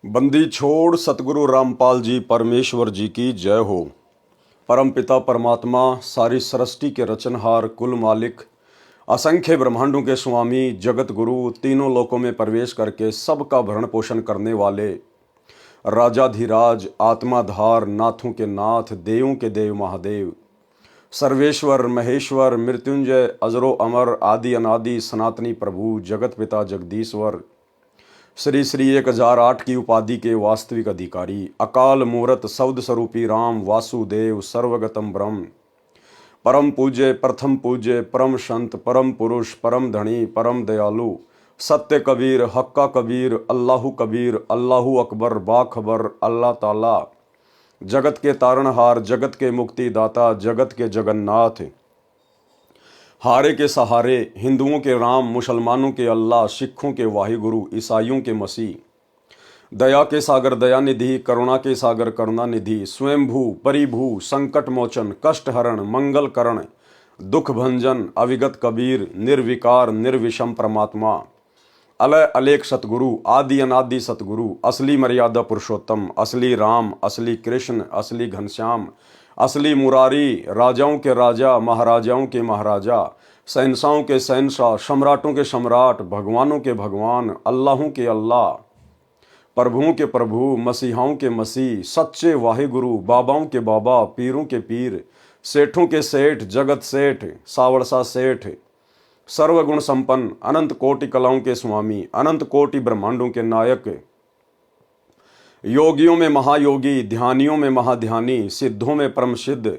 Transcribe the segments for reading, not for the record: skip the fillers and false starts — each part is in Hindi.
बंदी छोड़ सतगुरु रामपाल जी परमेश्वर जी की जय हो। परम पिता परमात्मा सारी सृष्टि के रचनहार कुल मालिक असंख्य ब्रह्मांडों के स्वामी जगत गुरु तीनों लोकों में प्रवेश करके सबका भरण पोषण करने वाले राजाधिराज आत्माधार नाथों के नाथ देवों के देव महादेव सर्वेश्वर महेश्वर मृत्युंजय अजरो अमर आदि अनादि सनातनी प्रभु जगत पिता जगदीश्वर श्री श्री 1008 की उपाधि के वास्तविक अधिकारी अकाल मूर्त शब्द स्वरूपी राम वासुदेव सर्वगतम ब्रह्म परम पूज्य प्रथम पूज्य परम संत परम पुरुष परम धनी परम दयालु सत्य कबीर हक्का कबीर अल्लाहु कबीर अल्लाहु अकबर बाखबर अल्लाह ताला जगत के तारणहार जगत के मुक्तिदाता जगत के जगन्नाथ हारे के सहारे हिंदुओं के राम मुसलमानों के अल्लाह सिखों के वाहिगुरु ईसाइयों के मसीह दया के सागर दयानिधि करुणा के सागर करुणानिधि स्वयंभू परिभू संकट मोचन कष्ट हरण मंगल करण दुख भंजन अविगत कबीर निर्विकार निर्विषम परमात्मा अलय अलेख सतगुरु आदि अनादि सतगुरु असली मर्यादा पुरुषोत्तम असली राम असली कृष्ण असली घनश्याम असली मुरारी राजाओं के राजा महाराजाओं के महाराजा शहंशाहों के शहंशाह सम्राटों के सम्राट भगवानों के भगवान अल्लाहों के अल्लाह प्रभुओं के प्रभु मसीहाओं के मसीह सच्चे वाहिगुरु बाबाओं के बाबा पीरों के पीर सेठों के सेठ जगत सेठ सावरसा सेठ सर्वगुण संपन्न अनंत कोटि कलाओं के स्वामी अनंत कोटि ब्रह्मांडों के नायक योगियों में महायोगी ध्यानियों में महाध्यानी सिद्धों में परम सिद्ध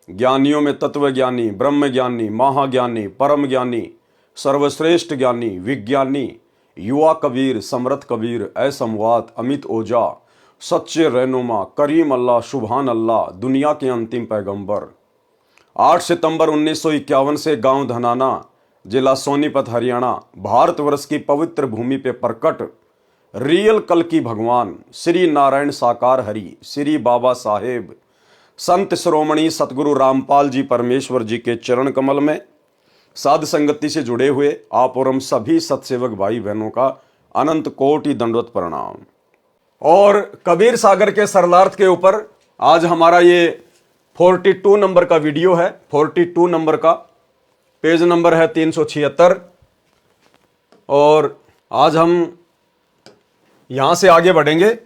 ज्ञानियों में तत्वज्ञानी ब्रह्म ज्ञानी महाज्ञानी परम ज्ञानी सर्वश्रेष्ठ ज्ञानी विज्ञानी युवा कबीर समर्थ कबीर असमवात अमित ओजा सच्चे रहनुमा करीम अल्लाह सुभान अल्लाह दुनिया के अंतिम पैगंबर 8 सितंबर 1951 से गांव धनाना जिला सोनीपत हरियाणा भारतवर्ष की पवित्र भूमि पे प्रकट रियल कल की भगवान श्री नारायण साकार हरि श्री बाबा साहेब संत श्रोमणी सतगुरु रामपाल जी परमेश्वर जी के चरण कमल में साध संगति से जुड़े हुए आप और हम सभी सतसेवक भाई बहनों का अनंत कोटि दंडवत प्रणाम। और कबीर सागर के सरलार्थ के ऊपर आज हमारा ये 42 नंबर का वीडियो है। 42 नंबर का पेज नंबर है 376 और आज हम यहां से आगे बढ़ेंगे।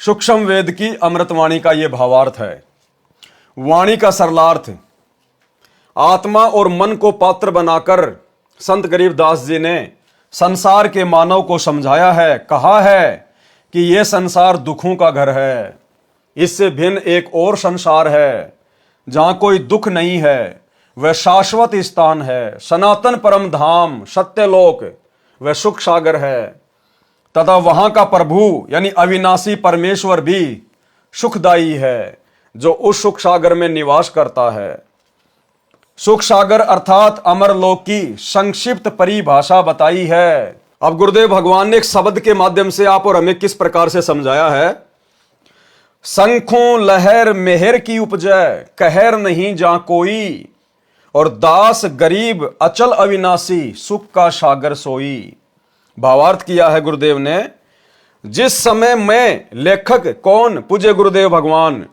सूक्ष्म वेद की अमृतवाणी का यह भावार्थ है। वाणी का सरलार्थ आत्मा और मन को पात्र बनाकर संत गरीबदास जी ने संसार के मानव को समझाया है। कहा है कि यह संसार दुखों का घर है, इससे भिन्न एक और संसार है जहां कोई दुख नहीं है, वह शाश्वत स्थान है, सनातन परम धाम सत्यलोक वह सुख सागर है तथा वहां का प्रभु यानी अविनाशी परमेश्वर भी सुखदायी है जो उस सुख सागर में निवास करता है। सुख सागर अर्थात अमरलोक की संक्षिप्त परिभाषा बताई है। अब गुरुदेव भगवान ने एक शब्द के माध्यम से आप और हमें किस प्रकार से समझाया है। शंखों लहर मेहर की उपजय कहर नहीं जा कोई और दास गरीब अचल अविनाशी सुख का सागर सोई। भावार्थ किया है गुरुदेव ने। जिस समय मैं लेखक कौन पूज्य गुरुदेव भगवान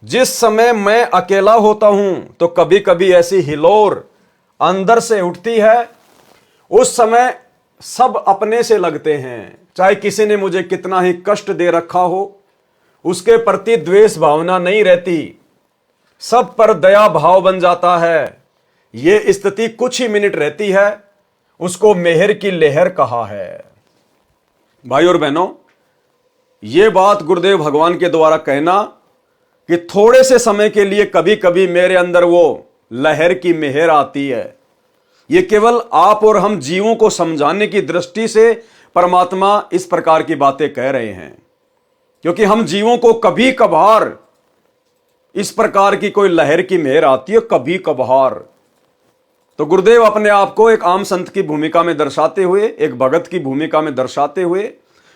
जिस समय मैं अकेला होता हूं तो कभी कभी ऐसी हिलोर अंदर से उठती है। उस समय सब अपने से लगते हैं, चाहे किसी ने मुझे कितना ही कष्ट दे रखा हो उसके प्रति द्वेष भावना नहीं रहती, सब पर दया भाव बन जाता है। यह स्थिति कुछ ही मिनट रहती है, उसको मेहर की लहर कहा है। भाई और बहनों, यह बात गुरुदेव भगवान के द्वारा कहना कि थोड़े से समय के लिए कभी कभी मेरे अंदर वो लहर की मेहर आती है, यह केवल आप और हम जीवों को समझाने की दृष्टि से परमात्मा इस प्रकार की बातें कह रहे हैं, क्योंकि हम जीवों को कभी कभार इस प्रकार की कोई लहर की मेहर आती है कभी कभार। तो गुरुदेव अपने आप को एक आम संत की भूमिका में दर्शाते हुए एक भगत की भूमिका में दर्शाते हुए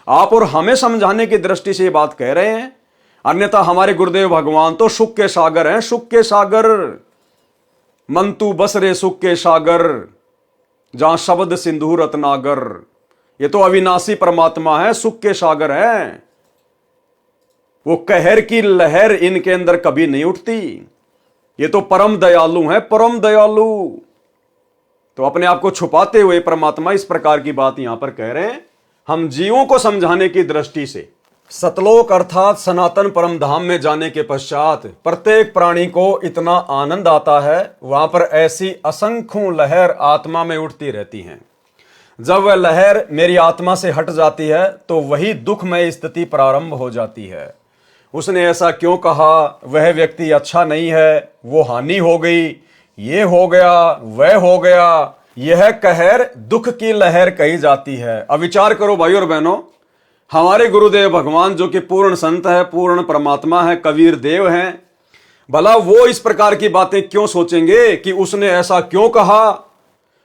आप और हमें समझाने की दृष्टि से ये बात कह रहे हैं। अन्यथा हमारे गुरुदेव भगवान तो सुख के सागर हैं, सुख के सागर मंतु बसरे सुख के सागर जहां शब्द सिंधु रत्नागर। ये तो अविनाशी परमात्मा है, सुख के सागर हैं। वो कहर की लहर इनके अंदर कभी नहीं उठती। ये तो परम दयालु हैं, परम दयालु। तो अपने आप को छुपाते हुए परमात्मा इस प्रकार की बात यहां पर कह रहे हैं हम जीवों को समझाने की दृष्टि से। सतलोक अर्थात सनातन परम धाम में जाने के पश्चात प्रत्येक प्राणी को इतना आनंद आता है, वहां पर ऐसी असंख्यों लहर आत्मा में उठती रहती हैं। जब वह लहर मेरी आत्मा से हट जाती है तो वही दुखमय स्थिति प्रारंभ हो जाती है। उसने ऐसा क्यों कहा, वह व्यक्ति अच्छा नहीं है, वो हानि हो गई, ये हो गया, वह हो गया, यह कहर दुख की लहर कही जाती है। अब विचार करो भाई और बहनों, हमारे गुरुदेव भगवान जो कि पूर्ण संत है, पूर्ण परमात्मा है, कबीर देव हैं, भला वो इस प्रकार की बातें क्यों सोचेंगे कि उसने ऐसा क्यों कहा।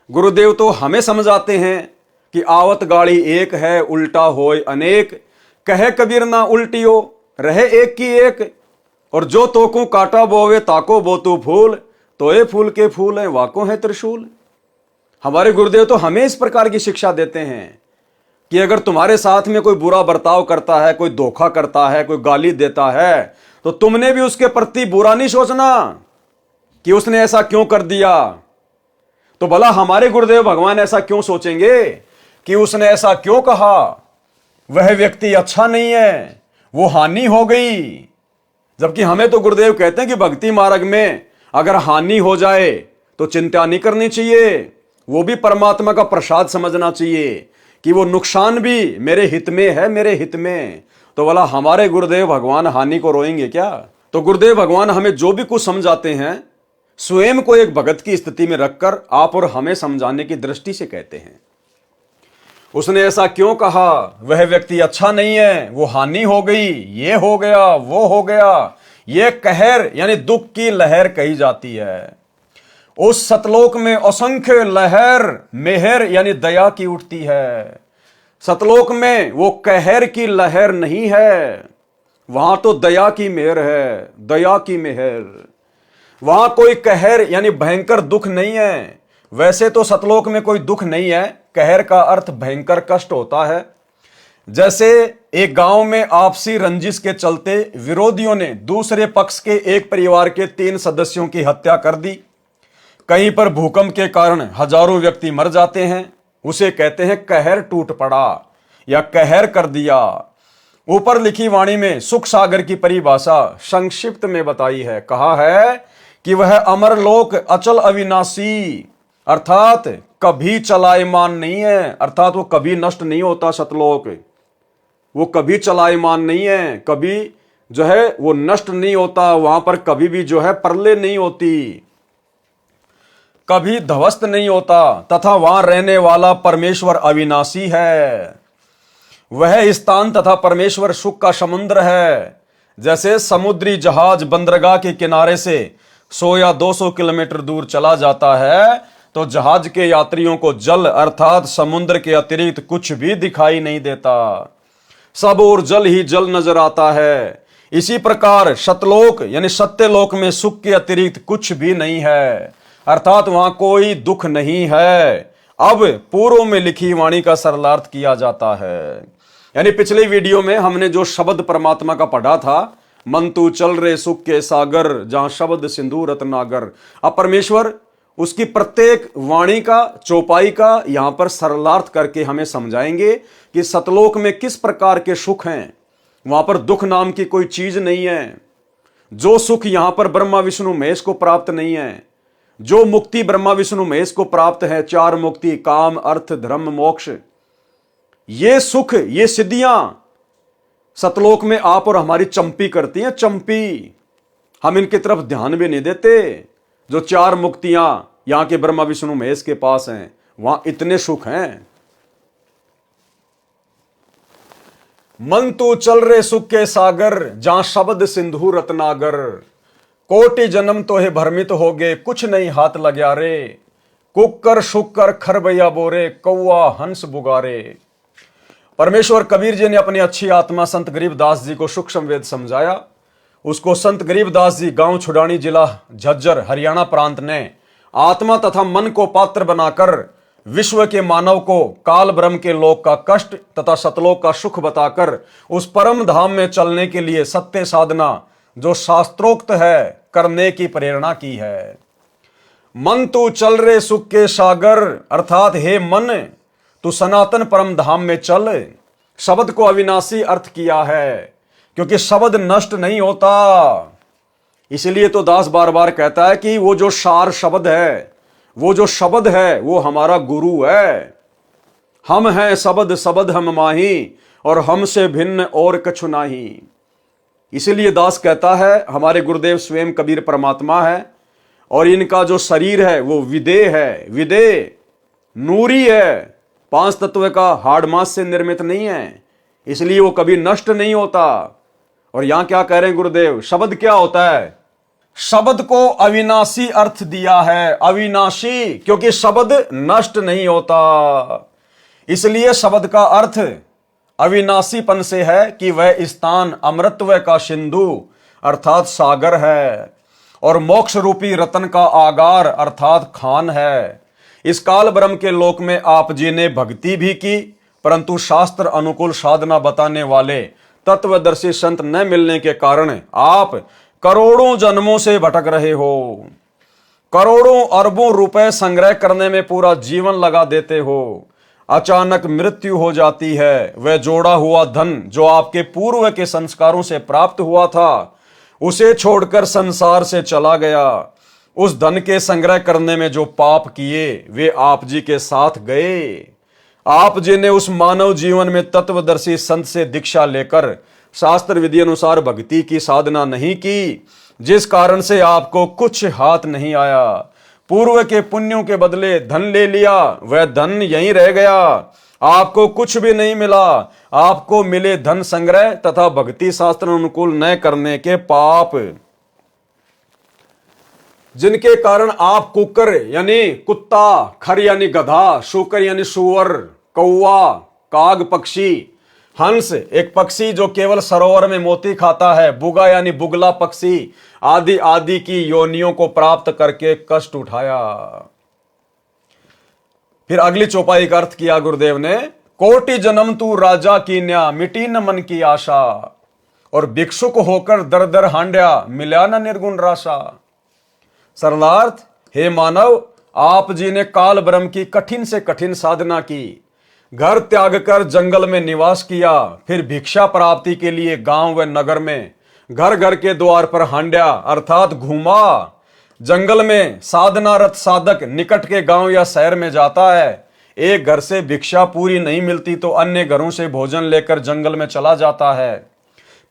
गुरुदेव तो हमें समझाते हैं कि आवत गाड़ी एक है, उल्टा होय अनेक, कहे कबीर ना उल्टियो, रहे एक की एक, और जो तोकू काटा बोवे ताको बोतू फूल, तोए फूल के फूल है वाको है त्रिशूल। हमारे गुरुदेव तो हमें इस प्रकार की शिक्षा देते हैं कि अगर तुम्हारे साथ में कोई बुरा बर्ताव करता है, कोई धोखा करता है, कोई गाली देता है, तो तुमने भी उसके प्रति बुरा नहीं सोचना कि उसने ऐसा क्यों कर दिया। तो भला हमारे गुरुदेव भगवान ऐसा क्यों सोचेंगे कि उसने ऐसा क्यों कहा, वह व्यक्ति अच्छा नहीं है, वो हानि हो गई। जबकि हमें तो गुरुदेव कहते हैं कि भक्ति मार्ग में अगर हानि हो जाए तो चिंता नहीं करनी चाहिए, वो भी परमात्मा का प्रसाद समझना चाहिए कि वो नुकसान भी मेरे हित में है, मेरे हित में। तो भला हमारे गुरुदेव भगवान हानि को रोएंगे क्या। तो गुरुदेव भगवान हमें जो भी कुछ समझाते हैं स्वयं को एक भगत की स्थिति में रखकर आप और हमें समझाने की दृष्टि से कहते हैं। उसने ऐसा क्यों कहा, वह व्यक्ति अच्छा नहीं है, वो हानि हो गई, ये हो गया, वो हो गया, ये कहर यानी दुख की लहर कही जाती है। उस सतलोक में असंख्य लहर मेहर यानी दया की उठती है। सतलोक में वो कहर की लहर नहीं है, वहां तो दया की मेहर है, दया की मेहर। वहां कोई कहर यानी भयंकर दुख नहीं है। वैसे तो सतलोक में कोई दुख नहीं है, कहर का अर्थ भयंकर कष्ट होता है। जैसे एक गांव में आपसी रंजिश के चलते विरोधियों ने दूसरे पक्ष के एक परिवार के 3 सदस्यों की हत्या कर दी। कहीं पर भूकंप के कारण हजारों व्यक्ति मर जाते हैं, उसे कहते हैं कहर टूट पड़ा या कहर कर दिया। ऊपर लिखी वाणी में सुख सागर की परिभाषा संक्षिप्त में बताई है, कहा है कि वह अमरलोक अचल अविनाशी अर्थात कभी चलायमान नहीं है, अर्थात वो कभी नष्ट नहीं होता। सतलोक वो कभी चलायमान नहीं है, कभी जो है वो नष्ट नहीं होता। वहां पर कभी भी जो है प्रलय नहीं होती, कभी ध्वस्त नहीं होता, तथा वहां रहने वाला परमेश्वर अविनाशी है। वह स्थान तथा परमेश्वर सुख का समुद्र है। जैसे समुद्री जहाज बंदरगाह के किनारे से 100 या 200 किलोमीटर दूर चला जाता है तो जहाज के यात्रियों को जल अर्थात समुद्र के अतिरिक्त कुछ भी दिखाई नहीं देता, सब और जल ही जल नजर आता है। इसी प्रकार सतलोक यानी सत्यलोक में सुख के अतिरिक्त कुछ भी नहीं है, अर्थात वहां कोई दुख नहीं है। अब पूर्व में लिखी वाणी का सरलार्थ किया जाता है। यानी पिछले वीडियो में हमने जो शब्द परमात्मा का पढ़ा था, मन तू चल रे सुख के सागर जहां शब्द सिंधु रत्नागर। अब परमेश्वर उसकी प्रत्येक वाणी का चौपाई का यहां पर सरलार्थ करके हमें समझाएंगे कि सतलोक में किस प्रकार के सुख हैं। वहां पर दुख नाम की कोई चीज नहीं है। जो सुख यहां पर ब्रह्मा विष्णु महेश को प्राप्त नहीं है, जो मुक्ति ब्रह्मा विष्णु महेश को प्राप्त है, 4 मुक्ति काम अर्थ धर्म मोक्ष, ये सुख ये सिद्धियां सतलोक में आप और हमारी चंपी करती हैं। चंपी हम इनकी तरफ ध्यान भी नहीं देते। जो 4 मुक्तियां यहां के ब्रह्मा विष्णु महेश के पास हैं, वहां इतने सुख हैं। मन तू चल रे सुख के सागर जहां शब्द सिंधु रत्नागर। कोटि जन्म तो है भ्रमित हो गए कुछ नहीं हाथ लग्या रे। कुकर शुकर खरबैया बोरे कौआ हंस बुगारे। परमेश्वर कबीर जी ने अपनी अच्छी आत्मा संत गरीबदास जी को सूक्ष्म वेद समझाया। उसको संत गरीबदास जी गांव छुड़ानी जिला झज्जर हरियाणा प्रांत ने आत्मा तथा मन को पात्र बनाकर विश्व के मानव को काल ब्रह्म के लोक का कष्ट तथा सतलोक का सुख बताकर उस परम धाम में चलने के लिए सत्य साधना जो शास्त्रोक्त है करने की प्रेरणा की है। मन तू चल रे सुख के सागर, अर्थात हे मन तू सनातन परम धाम में चल। शब्द को अविनाशी अर्थ किया है क्योंकि शब्द नष्ट नहीं होता। इसलिए तो दास बार बार कहता है कि वो जो सार शब्द है, वो जो शब्द है वो हमारा गुरु है। हम हैं शब्द शब्द हम माही, और हमसे भिन्न और कछु नाही। इसीलिए दास कहता है हमारे गुरुदेव स्वयं कबीर परमात्मा है, और इनका जो शरीर है वो विदेह है। विदेह नूरी है, 5 तत्व का हाड़ मांस से निर्मित नहीं है, इसलिए वो कभी नष्ट नहीं होता। और यहां क्या कह रहे हैं गुरुदेव, शब्द क्या होता है? शब्द को अविनाशी अर्थ दिया है। अविनाशी क्योंकि शब्द नष्ट नहीं होता, इसलिए शब्द का अर्थ अविनाशीपन से है कि वह स्थान अमृतत्व का सिंधु अर्थात सागर है, और मोक्ष रूपी रतन का आगार अर्थात खान है। इस काल ब्रह्म के लोक में आप जी ने भक्ति भी की, परंतु शास्त्र अनुकूल साधना बताने वाले तत्वदर्शी संत न मिलने के कारण आप करोड़ों जन्मों से भटक रहे हो। करोड़ों अरबों रुपए संग्रह करने में पूरा जीवन लगा देते हो। अचानक मृत्यु हो जाती है, वह जोड़ा हुआ धन जो आपके पूर्व के संस्कारों से प्राप्त हुआ था उसे छोड़कर संसार से चला गया। उस धन के संग्रह करने में जो पाप किए वे आप जी के साथ गए। आप जी ने उस मानव जीवन में तत्वदर्शी संत से दीक्षा लेकर शास्त्र विधि अनुसार भक्ति की साधना नहीं की, जिस कारण से आपको कुछ हाथ नहीं आया। पूर्व के पुण्यों के बदले धन ले लिया, वह धन यहीं रह गया, आपको कुछ भी नहीं मिला। आपको मिले धन संग्रह तथा भक्ति शास्त्र अनुकूल न करने के पाप, जिनके कारण आप कुकर यानी कुत्ता, खर यानी गधा, शुकर यानी सुअर, कौवा, काग पक्षी, हंस एक पक्षी जो केवल सरोवर में मोती खाता है, बुगा यानी बुगला पक्षी आदि आदि की योनियों को प्राप्त करके कष्ट उठाया। फिर अगली चौपाई का अर्थ किया गुरुदेव ने, कोटि जन्म तू राजा कीन्या मिटी न मन की आशा, और भिक्षुक होकर दर दर हांड्या मिला न निर्गुण राशा। सरलार्थ, हे मानव, आप जी ने काल ब्रह्म की कठिन से कठिन साधना की, घर त्याग कर जंगल में निवास किया, फिर भिक्षा प्राप्ति के लिए गांव व नगर में घर घर के द्वार पर हांड्या अर्थात घूमा। जंगल में साधनारत साधक निकट के गांव या शहर में जाता है, एक घर से भिक्षा पूरी नहीं मिलती तो अन्य घरों से भोजन लेकर जंगल में चला जाता है।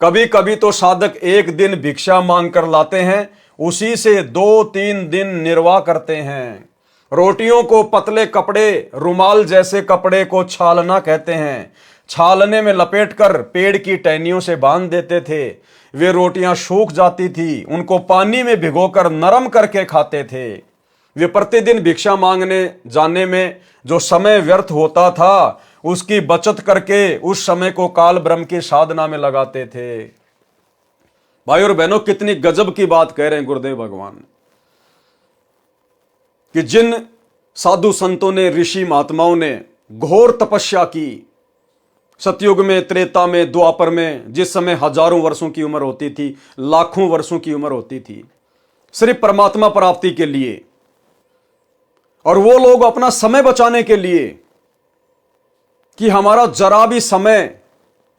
कभी कभी तो साधक एक दिन भिक्षा मांग कर लाते हैं, उसी से 2-3 दिन निर्वाह करते हैं। रोटियों को पतले कपड़े, रुमाल जैसे कपड़े को छालना कहते हैं, छालने में लपेटकर पेड़ की टहनियों से बांध देते थे। वे रोटियां सूख जाती थी, उनको पानी में भिगोकर नरम करके खाते थे। वे प्रतिदिन भिक्षा मांगने जाने में जो समय व्यर्थ होता था उसकी बचत करके उस समय को काल ब्रह्म की साधना में लगाते थे। भाई और बहनों, कितनी गजब की बात कह रहे हैं गुरुदेव भगवान कि जिन साधु संतों ने, ऋषि महात्माओं ने घोर तपस्या की, सतयुग में, त्रेता में, द्वापर में, जिस समय हजारों वर्षों की उम्र होती थी, लाखों वर्षों की उम्र होती थी सिर्फ परमात्मा प्राप्ति के लिए, और वो लोग अपना समय बचाने के लिए कि हमारा जरा भी समय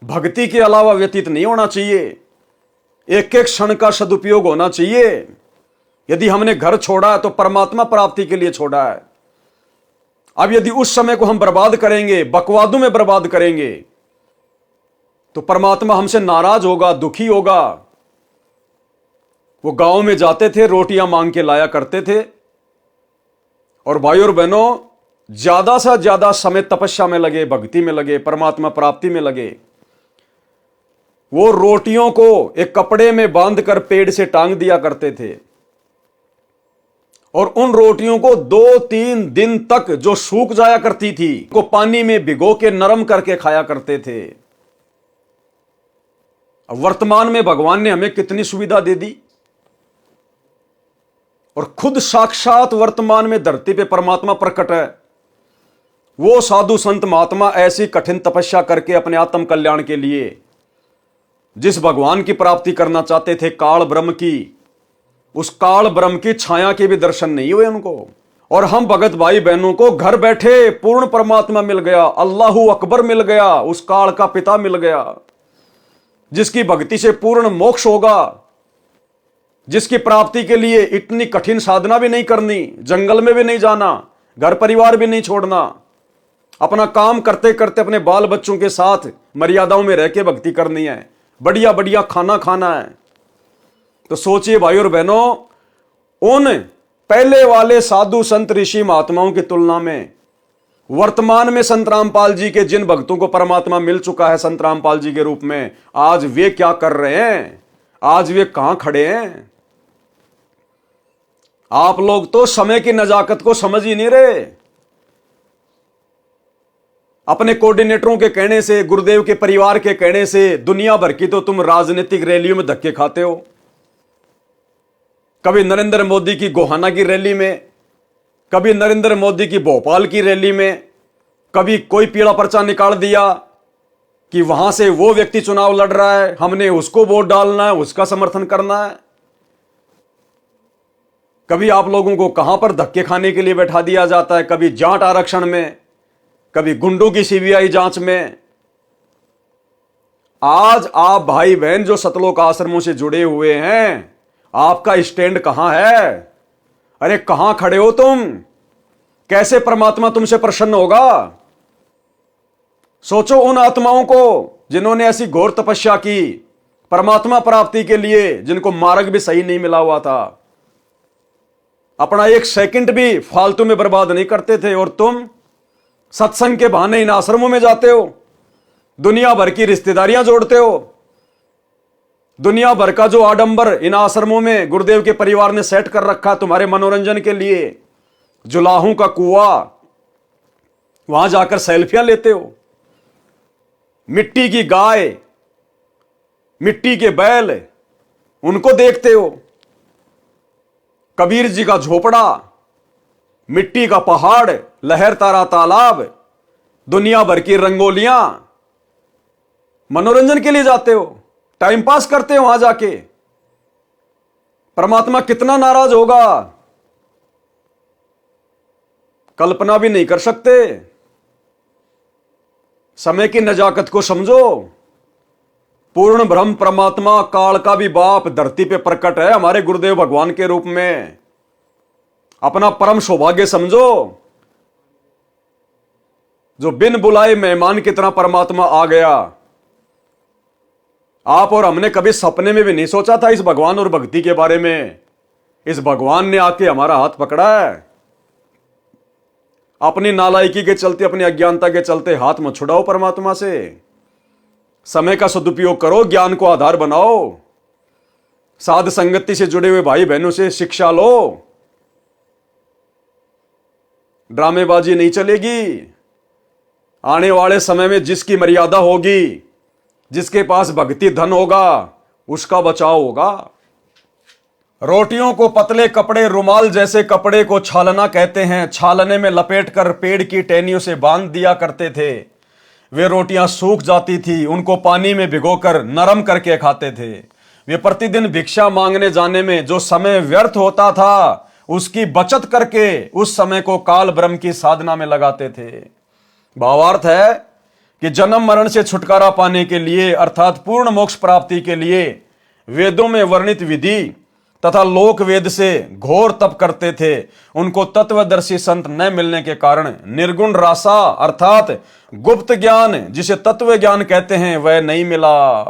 भक्ति के अलावा व्यतीत नहीं होना चाहिए, एक एक क्षण का सदुपयोग होना चाहिए। यदि हमने घर छोड़ा है तो परमात्मा प्राप्ति के लिए छोड़ा है। अब यदि उस समय को हम बर्बाद करेंगे, बकवादों में बर्बाद करेंगे, तो परमात्मा हमसे नाराज होगा, दुखी होगा। वो गांव में जाते थे, रोटियां मांग के लाया करते थे, और भाई और बहनों, ज्यादा से ज्यादा समय तपस्या में लगे, भक्ति में लगे, परमात्मा प्राप्ति में लगे। वो रोटियों को एक कपड़े में बांधकर पेड़ से टांग दिया करते थे, और उन रोटियों को 2-3 दिन तक जो सूख जाया करती थी को पानी में भिगो के नरम करके खाया करते थे। अब वर्तमान में भगवान ने हमें कितनी सुविधा दे दी, और खुद साक्षात वर्तमान में धरती पे परमात्मा प्रकट है। वो साधु संत महात्मा ऐसी कठिन तपस्या करके अपने आत्म कल्याण के लिए जिस भगवान की प्राप्ति करना चाहते थे, काल ब्रह्म की, उस काल ब्रह्म की छाया के भी दर्शन नहीं हुए उनको। और हम भगत भाई बहनों को घर बैठे पूर्ण परमात्मा मिल गया, अल्लाहू अकबर मिल गया, उस काल का पिता मिल गया, जिसकी भक्ति से पूर्ण मोक्ष होगा, जिसकी प्राप्ति के लिए इतनी कठिन साधना भी नहीं करनी, जंगल में भी नहीं जाना, घर परिवार भी नहीं छोड़ना, अपना काम करते करते अपने बाल बच्चों के साथ मर्यादाओं में रह के भक्ति करनी है, बढ़िया बढ़िया खाना खाना है। तो सोचिए भाई और बहनों, उन पहले वाले साधु संत ऋषि महात्माओं की तुलना में वर्तमान में संत रामपाल जी के जिन भक्तों को परमात्मा मिल चुका है संत रामपाल जी के रूप में, आज वे क्या कर रहे हैं, आज वे कहां खड़े हैं। आप लोग तो समय की नजाकत को समझ ही नहीं रहे। अपने कोऑर्डिनेटरों के कहने से, गुरुदेव के परिवार के कहने से दुनिया भर की तो तुम राजनीतिक रैलियों में धक्के खाते हो। कभी नरेंद्र मोदी की गोहाना की रैली में, कभी नरेंद्र मोदी की भोपाल की रैली में, कभी कोई पीला पर्चा निकाल दिया कि वहां से वो व्यक्ति चुनाव लड़ रहा है, हमने उसको वोट डालना है, उसका समर्थन करना है। कभी आप लोगों को कहां पर धक्के खाने के लिए बैठा दिया जाता है, कभी जाट आरक्षण में, कभी गुंडों की सीबीआई जांच में। आज आप भाई बहन जो सतलोक आश्रमों से जुड़े हुए हैं, आपका स्टैंड कहां है? अरे कहां खड़े हो तुम? कैसे परमात्मा तुमसे प्रसन्न होगा? सोचो उन आत्माओं को जिन्होंने ऐसी घोर तपस्या की परमात्मा प्राप्ति के लिए, जिनको मार्ग भी सही नहीं मिला हुआ था, अपना एक सेकंड भी फालतू में बर्बाद नहीं करते थे। और तुम सत्संग के बहाने इन आश्रमों में जाते हो, दुनिया भर की रिश्तेदारियां जोड़ते हो, दुनिया भर का जो आडंबर इन आश्रमों में गुरुदेव के परिवार ने सेट कर रखा तुम्हारे मनोरंजन के लिए, जुलाहों का कुआं, वहां जाकर सेल्फियां लेते हो। मिट्टी की गाय, मिट्टी के बैल, उनको देखते हो। कबीर जी का झोपड़ा, मिट्टी का पहाड़, लहर तारा तालाब, दुनिया भर की रंगोलियां, मनोरंजन के लिए जाते हो, टाइम पास करते हो वहां जाके। परमात्मा कितना नाराज होगा, कल्पना भी नहीं कर सकते। समय की नजाकत को समझो। पूर्ण ब्रह्म परमात्मा काल का भी बाप धरती पे प्रकट है हमारे गुरुदेव भगवान के रूप में। अपना परम सौभाग्य समझो, जो बिन बुलाए मेहमान की तरह परमात्मा आ गया। आप और हमने कभी सपने में भी नहीं सोचा था इस भगवान और भक्ति के बारे में। इस भगवान ने आके हमारा हाथ पकड़ा है। अपनी नालायकी के चलते, अपनी अज्ञानता के चलते हाथ मत छुड़ाओ परमात्मा से। समय का सदुपयोग करो, ज्ञान को आधार बनाओ, साध संगति से जुड़े हुए भाई बहनों से शिक्षा लो। ड्रामेबाजी नहीं चलेगी। आने वाले समय में जिसकी मर्यादा होगी, जिसके पास भक्ति धन होगा, उसका बचाव होगा। रोटियों को पतले कपड़े, रुमाल जैसे कपड़े को छालना कहते हैं। छालने में लपेटकर पेड़ की टहनियों से बांध दिया करते थे। वे रोटियां सूख जाती थी, उनको पानी में भिगोकर नरम करके खाते थे। वे प्रतिदिन भिक्षा मांगने जाने में जो समय व्यर्थ होता था, उसकी बचत करके उस समय को काल ब्रह्म की साधना में लगाते थे। भावार्थ है कि जन्म मरण से छुटकारा पाने के लिए, अर्थात पूर्ण मोक्ष प्राप्ति के लिए वेदों में वर्णित विधि तथा लोक वेद से घोर तप करते थे। उनको तत्वदर्शी संत न मिलने के कारण निर्गुण रासा अर्थात गुप्त ज्ञान, जिसे तत्व ज्ञान कहते हैं, वह नहीं मिला।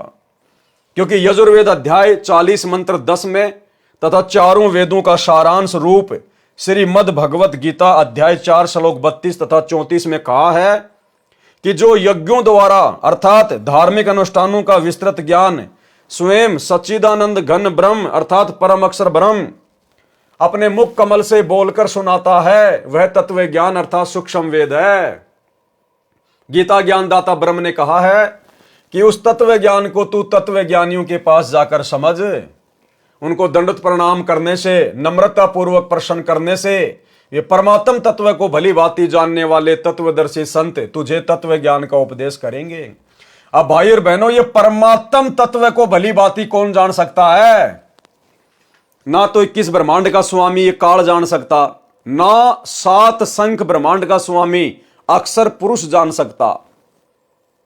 क्योंकि यजुर्वेद अध्याय 40 मंत्र 10 में तथा चारों वेदों का सारांश रूप श्रीमद् भगवत गीता अध्याय 4 श्लोक 32 तथा 34 में कहा है कि जो यज्ञों द्वारा अर्थात धार्मिक अनुष्ठानों का विस्तृत ज्ञान स्वयं सच्चिदानंद घन ब्रह्म अर्थात परम अक्षर ब्रह्म अपने मुख कमल से बोलकर सुनाता है, वह तत्व ज्ञान अर्थात सूक्ष्म वेद है। गीता ज्ञानदाता ब्रह्म ने कहा है कि उस तत्व ज्ञान को तू तत्व ज्ञानियों के पास जाकर समझ। उनको दंडवत प्रणाम करने से, नम्रता पूर्वक प्रश्न करने से ये परमात्म तत्व को भली भांति जानने वाले तत्वदर्शी संत तुझे तत्व ज्ञान का उपदेश करेंगे। अब भाई और बहनों, ये परमात्म तत्व को भली भांति कौन जान सकता है? ना तो 21 ब्रह्मांड का स्वामी ये काल जान सकता, ना 7 संख ब्रह्मांड का स्वामी अक्षर पुरुष जान सकता।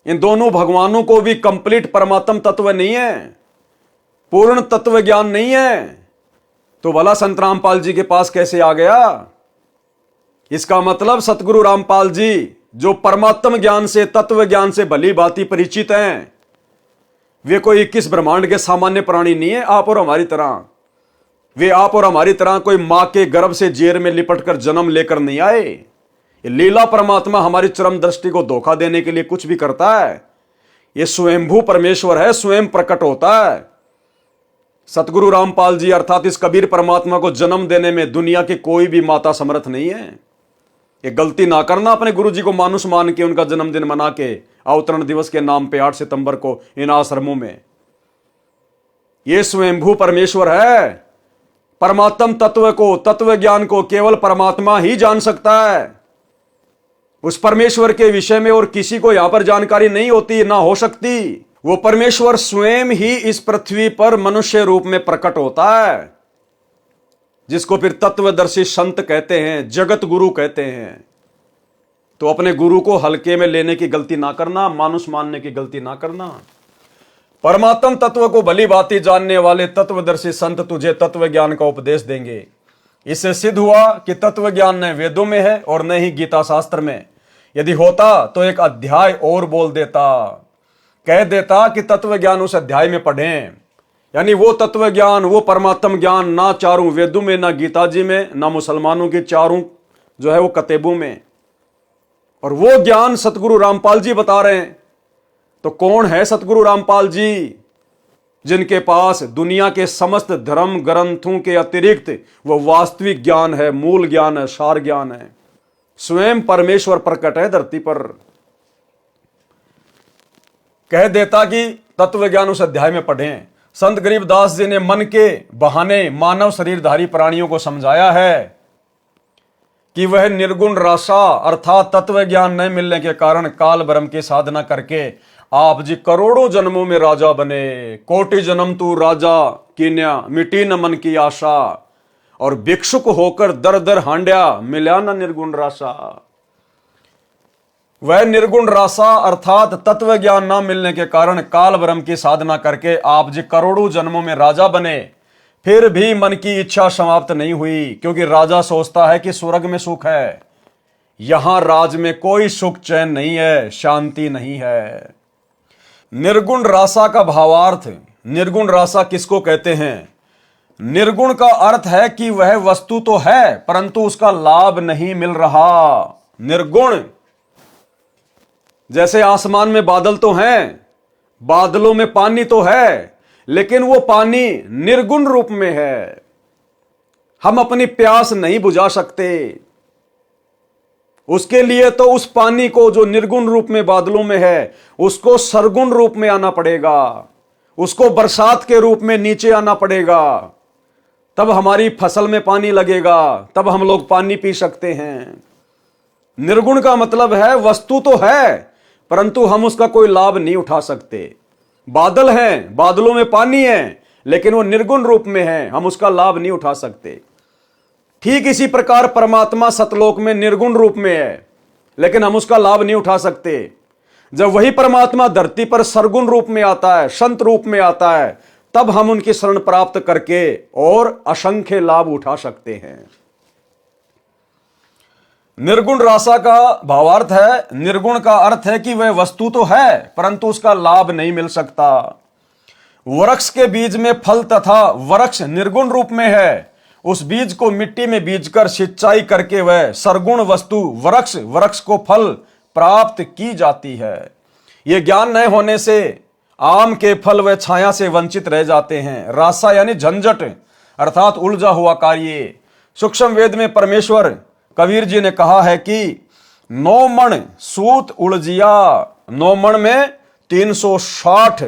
इन दोनों भगवानों को भी कंप्लीट परमात्म तत्व नहीं है, पूर्ण तत्व ज्ञान नहीं है, तो भला संत रामपाल जी के पास कैसे आ गया? इसका मतलब सतगुरु रामपाल जी जो परमात्म ज्ञान से, तत्व ज्ञान से भली भांति परिचित हैं, वे कोई 21 ब्रह्मांड के सामान्य प्राणी नहीं है आप और हमारी तरह। वे आप और हमारी तरह कोई मां के गर्भ से जेर में लिपटकर जन्म लेकर नहीं आए। ये लीला परमात्मा हमारी चरम दृष्टि को धोखा देने के लिए कुछ भी करता है। ये स्वयंभू परमेश्वर है, स्वयं प्रकट होता है। सतगुरु रामपाल जी अर्थात इस कबीर परमात्मा को जन्म देने में दुनिया की कोई भी माता समर्थ नहीं है। ये गलती ना करना अपने गुरु जी को मानुष मान के उनका जन्मदिन मना के अवतरण दिवस के नाम पे 8 सितंबर को इन आश्रमों में। ये स्वयंभू परमेश्वर है। परमात्म तत्व को, तत्व ज्ञान को केवल परमात्मा ही जान सकता है। उस परमेश्वर के विषय में और किसी को यहां पर जानकारी नहीं होती, ना हो सकती। वो परमेश्वर स्वयं ही इस पृथ्वी पर मनुष्य रूप में प्रकट होता है, जिसको फिर तत्वदर्शी संत कहते हैं, जगत गुरु कहते हैं। तो अपने गुरु को हल्के में लेने की गलती ना करना, मानुष मानने की गलती ना करना। परमात्म तत्व को भली भांति जानने वाले तत्वदर्शी संत तुझे तत्व ज्ञान का उपदेश देंगे। इससे सिद्ध हुआ कि तत्व ज्ञान न वेदों में है और न ही गीता शास्त्र में। यदि होता तो एक अध्याय और बोल देता, कह देता कि तत्व ज्ञान उस अध्याय में पढ़ें। यानी वो तत्व ज्ञान, वो परमात्म ज्ञान ना चारों वेदों में, ना गीता जी में, ना मुसलमानों की चारों जो है वो कतेबों में। और वो ज्ञान सतगुरु रामपाल जी बता रहे हैं। तो कौन है सतगुरु रामपाल जी, जिनके पास दुनिया के समस्त धर्म ग्रंथों के अतिरिक्त वो वास्तविक ज्ञान है, मूल ज्ञान है, सार ज्ञान है। स्वयं परमेश्वर प्रकट है धरती पर। कह देता कि तत्व ज्ञान उस अध्याय में पढ़ें। संत गरीबदास जी ने मन के बहाने मानव शरीरधारी प्राणियों को समझाया है कि वह निर्गुण रासा अर्थात तत्व ज्ञान न मिलने के कारण काल ब्रह्म की साधना करके आप जी करोड़ों जन्मों में राजा बने। कोटि जन्म तू राजा कीन्या, मिटी न मन की आशा, और भिक्षुक होकर दर दर हांड्या, मिला न निर्गुण रासा। वह निर्गुण रासा अर्थात तत्व ज्ञान न मिलने के कारण काल ब्रह्म की साधना करके आप जी करोड़ों जन्मों में राजा बने, फिर भी मन की इच्छा समाप्त नहीं हुई। क्योंकि राजा सोचता है कि स्वर्ग में सुख है, यहां राज में कोई सुख चैन नहीं है, शांति नहीं है। निर्गुण रासा का भावार्थ, निर्गुण रासा किसको कहते हैं? निर्गुण का अर्थ है कि वह वस्तु तो है परंतु उसका लाभ नहीं मिल रहा। निर्गुण, जैसे आसमान में बादल तो हैं, बादलों में पानी तो है, लेकिन वो पानी निर्गुण रूप में है। हम अपनी प्यास नहीं बुझा सकते। उसके लिए तो उस पानी को जो निर्गुण रूप में बादलों में है, उसको सरगुण रूप में आना पड़ेगा, उसको बरसात के रूप में नीचे आना पड़ेगा, तब हमारी फसल में पानी लगेगा, तब हम लोग पानी पी सकते हैं। निर्गुण का मतलब है वस्तु तो है परंतु हम उसका कोई लाभ नहीं उठा सकते। बादल हैं, बादलों में पानी है, लेकिन वो निर्गुण रूप में है, हम उसका लाभ नहीं उठा सकते। ठीक इसी प्रकार परमात्मा सतलोक में निर्गुण रूप में है, लेकिन हम उसका लाभ नहीं उठा सकते। जब वही परमात्मा धरती पर सरगुण रूप में आता है, संत रूप में आता है, तब हम उनकी शरण प्राप्त करके और असंख्य लाभ उठा सकते हैं। निर्गुण रासा का भावार्थ है, निर्गुण का अर्थ है कि वह वस्तु तो है परंतु उसका लाभ नहीं मिल सकता। वृक्ष के बीज में फल तथा वृक्ष निर्गुण रूप में है, उस बीज को मिट्टी में बीजकर सिंचाई करके वह सरगुण वस्तु वृक्ष को फल प्राप्त की जाती है। यह ज्ञान न होने से आम के फल व छाया से वंचित रह जाते हैं। रासा यानी झंझट अर्थात उलझा हुआ कार्य। सूक्ष्म वेद में परमेश्वर कबीर जी ने कहा है कि 9 मण सूत उलझिया। 9 मण में 360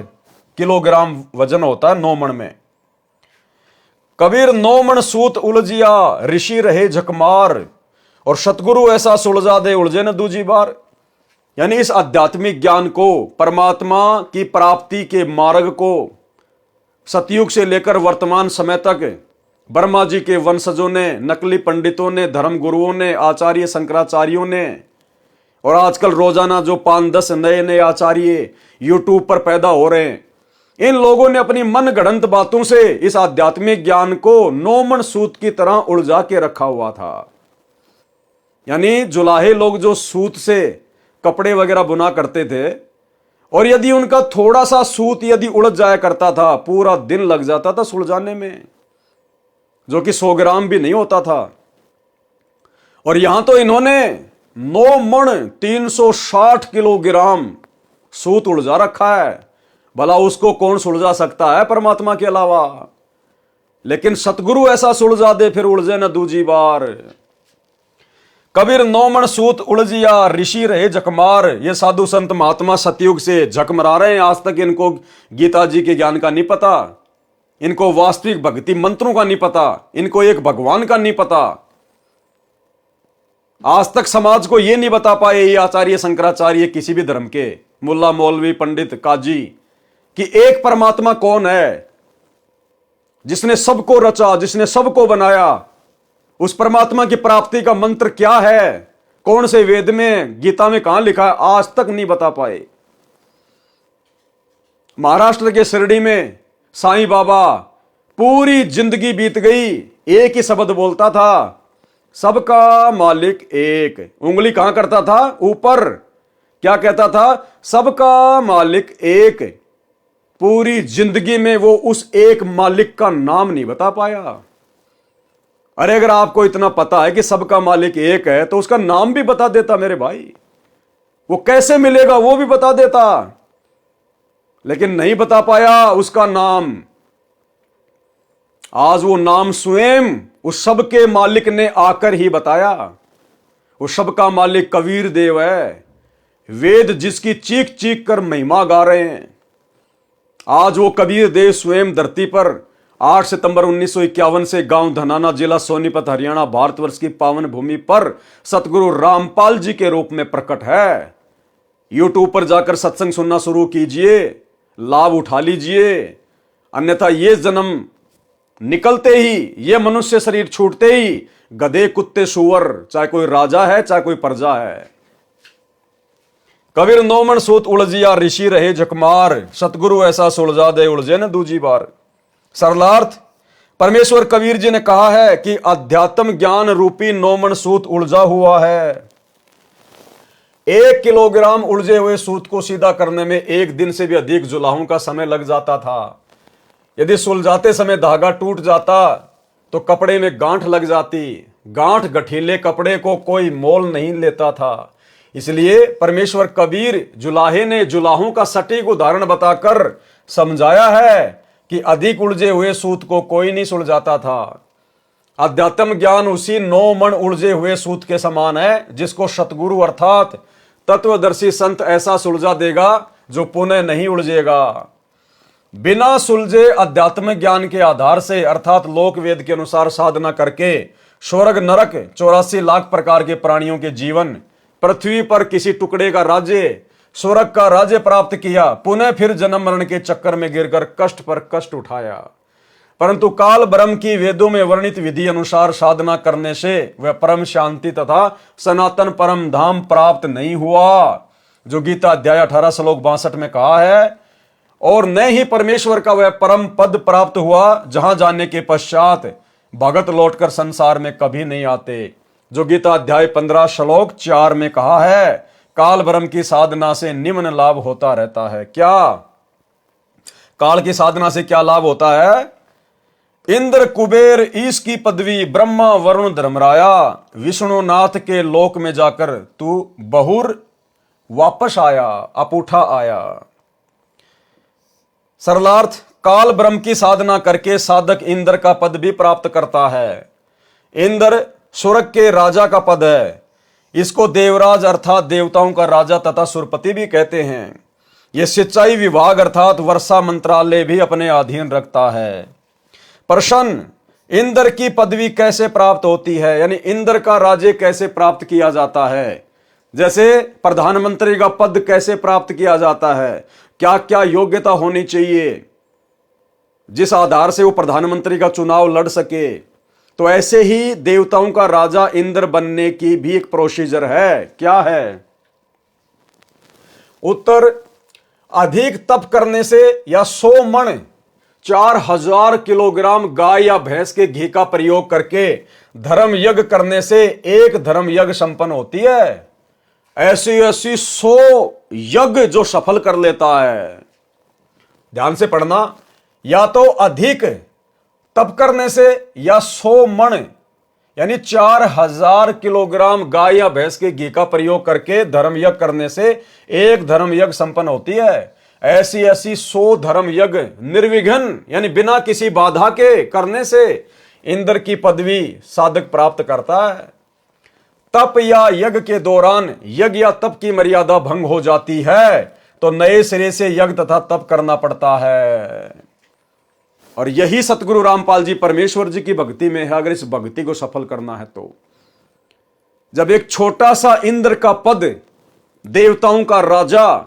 किलोग्राम वजन होता है 9 मण में। कबीर 9 मण सूत उलझिया, ऋषि रहे झकमार। और सतगुरु ऐसा सुलझा दे उलझे न दूजी बार। यानी इस आध्यात्मिक ज्ञान को, परमात्मा की प्राप्ति के मार्ग को सतयुग से लेकर वर्तमान समय तक ब्रह्मा जी के वंशजों ने, नकली पंडितों ने, धर्म गुरुओं ने, आचार्य शंकराचार्यों ने, और आजकल रोजाना जो 5-10 नए नए आचार्य यूट्यूब पर पैदा हो रहे हैं, इन लोगों ने अपनी मन गढ़ंत बातों से इस आध्यात्मिक ज्ञान को नौमन सूत की तरह उलझा के रखा हुआ था। यानी जुलाहे लोग जो सूत से कपड़े वगैरह बुना करते थे, और यदि उनका थोड़ा सा सूत यदि उलझ जाया करता था, पूरा दिन लग जाता था सुलझाने में, जो कि 100 ग्राम भी नहीं होता था। और यहां तो इन्होंने 9 मण 360 किलोग्राम सूत उलझा रखा है। भला उसको कौन सुलझा सकता है परमात्मा के अलावा। लेकिन सतगुरु ऐसा सुलझा दे फिर उलझे न दूजी बार। कबीर 9 मण सूत उलझिया ऋषि रहे झकमार। ये साधु संत महात्मा सतयुग से झकमरा रहे हैं। आज तक इनको गीता जी के ज्ञान का नहीं पता, इनको वास्तविक भक्ति मंत्रों का नहीं पता, इनको एक भगवान का नहीं पता। आज तक समाज को यह नहीं बता पाए ये आचार्य शंकराचार्य, किसी भी धर्म के मुल्ला मौलवी पंडित काजी, कि एक परमात्मा कौन है जिसने सबको रचा, जिसने सबको बनाया। उस परमात्मा की प्राप्ति का मंत्र क्या है, कौन से वेद में, गीता में कहां लिखा है, आज तक नहीं बता पाए। महाराष्ट्र के शिरडी में साईं बाबा पूरी जिंदगी बीत गई, एक ही शब्द बोलता था, सबका मालिक एक। उंगली कहां करता था, ऊपर। क्या कहता था, सबका मालिक एक। पूरी जिंदगी में वो उस एक मालिक का नाम नहीं बता पाया। अरे अगर आपको इतना पता है कि सबका मालिक एक है, तो उसका नाम भी बता देता मेरे भाई। वो कैसे मिलेगा वो भी बता देता, लेकिन नहीं बता पाया उसका नाम। आज वो नाम स्वयं उस सबके मालिक ने आकर ही बताया। वो सबका मालिक कबीर देव है, वेद जिसकी चीख चीख कर महिमा गा रहे हैं। आज वो कबीर देव स्वयं धरती पर 8 सितंबर 1951 से गांव धनाना, जिला सोनीपत, हरियाणा, भारतवर्ष की पावन भूमि पर सतगुरु रामपाल जी के रूप में प्रकट है। यूट्यूब पर जाकर सत्संग सुनना शुरू कीजिए, लाभ उठा लीजिए। अन्यथा ये जन्म निकलते ही, ये मनुष्य शरीर छूटते ही गधे, कुत्ते, सुअर, चाहे कोई राजा है चाहे कोई प्रजा है। कबीर 9 मण सूत उलझिया ऋषि रहे झकमार। सतगुरु ऐसा सुलझा दे उलझे न दूजी बार। सरलार्थ, परमेश्वर कबीर जी ने कहा है कि अध्यात्म ज्ञान रूपी 9 मण सूत उलझा हुआ है। 1 किलोग्राम उलझे हुए सूत को सीधा करने में 1 दिन से भी अधिक जुलाहों का समय लग जाता था। यदि सुलझाते समय धागा टूट जाता तो कपड़े में गांठ लग जाती। गांठ गठीले कपड़े को कोई मोल नहीं लेता था। इसलिए परमेश्वर कबीर जुलाहे ने जुलाहों का सटीक उदाहरण बताकर समझाया है कि अधिक उलझे हुए सूत को कोई नहीं सुलझाता था। अध्यात्म ज्ञान उसी 9 मण उलझे हुए सूत के समान है, जिसको सतगुरु अर्थात तत्वदर्शी संत ऐसा सुलझा देगा जो पुनः नहीं उलझेगा। बिना सुलझे अध्यात्म ज्ञान के आधार से, अर्थात लोक वेद के अनुसार साधना करके स्वर्ग नरक 84 लाख प्रकार के प्राणियों के जीवन, पृथ्वी पर किसी टुकड़े का राज्य, स्वर्ग का राज्य प्राप्त किया, पुनः फिर जन्म मरण के चक्कर में गिरकर कष्ट पर कष्ट उठाया। परंतु काल ब्रह्म की वेदों में वर्णित विधि अनुसार साधना करने से वह परम शांति तथा सनातन परम धाम प्राप्त नहीं हुआ, जो गीता अध्याय 18 श्लोक 62 में कहा है। और न ही परमेश्वर का वह परम पद प्राप्त हुआ, जहां जाने के पश्चात भगत लौटकर संसार में कभी नहीं आते, जो गीता अध्याय 15 श्लोक 4 में कहा है। काल ब्रह्म की साधना से निम्न लाभ होता रहता है। क्या काल की साधना से क्या लाभ होता है? इंद्र कुबेर ईश की पदवी, ब्रह्मा वरुण धर्मराया, विष्णुनाथ के लोक में जाकर तू बहुर वापस आया, अपूठा आया। सरलार्थ, काल ब्रह्म की साधना करके साधक इंद्र का पद भी प्राप्त करता है। इंद्र स्वर्ग के राजा का पद है। इसको देवराज अर्थात देवताओं का राजा तथा सुरपति भी कहते हैं। यह सिंचाई विभाग अर्थात वर्षा मंत्रालय भी अपने अधीन रखता है। प्रश्न, इंद्र की पदवी कैसे प्राप्त होती है, यानी इंद्र का राज्य कैसे प्राप्त किया जाता है, जैसे प्रधानमंत्री का पद कैसे प्राप्त किया जाता है, क्या क्या योग्यता होनी चाहिए जिस आधार से वो प्रधानमंत्री का चुनाव लड़ सके, तो ऐसे ही देवताओं का राजा इंद्र बनने की भी एक प्रोसीजर है। क्या है उत्तर? अधिक तप करने से या 100 मण 4000 किलोग्राम गाय या भैंस के घी का प्रयोग करके धर्म यज्ञ करने से एक धर्म यज्ञ संपन्न होती है। ऐसी ऐसी 100 यज्ञ जो सफल कर लेता है। ध्यान से पढ़ना, या तो अधिक तप करने से या 100 मण यानी 4000 किलोग्राम गाय या भैंस के घी का प्रयोग करके धर्म यज्ञ करने से एक धर्म यज्ञ संपन्न होती है। ऐसी ऐसी 100 धर्म यज्ञ निर्विघ्न यानी बिना किसी बाधा के करने से इंद्र की पदवी साधक प्राप्त करता है। तप या यज्ञ के दौरान यज्ञ या तप की मर्यादा भंग हो जाती है तो नए सिरे से यज्ञ तथा तप करना पड़ता है। और यही सतगुरु रामपाल जी परमेश्वर जी की भक्ति में है। अगर इस भक्ति को सफल करना है तो जब एक छोटा सा इंद्र का पद, देवताओं का राजा,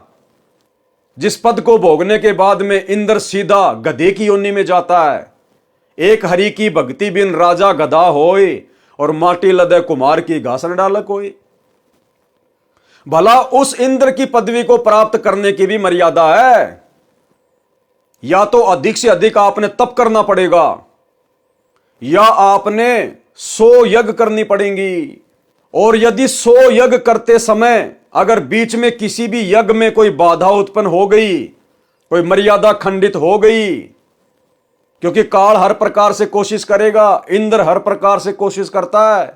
जिस पद को भोगने के बाद में इंद्र सीधा गधे की योनि में जाता है, एक हरि की भक्ति बिन राजा गधा होए और माटी लदे कुमार की घासन डालक होए। भला उस इंद्र की पदवी को प्राप्त करने की भी मर्यादा है। या तो अधिक से अधिक आपने तप करना पड़ेगा या आपने 100 यज्ञ करनी पड़ेंगी। और यदि 100 यज्ञ करते समय अगर बीच में किसी भी यज्ञ में कोई बाधा उत्पन्न हो गई, कोई मर्यादा खंडित हो गई, क्योंकि काल हर प्रकार से कोशिश करेगा, इंद्र हर प्रकार से कोशिश करता है,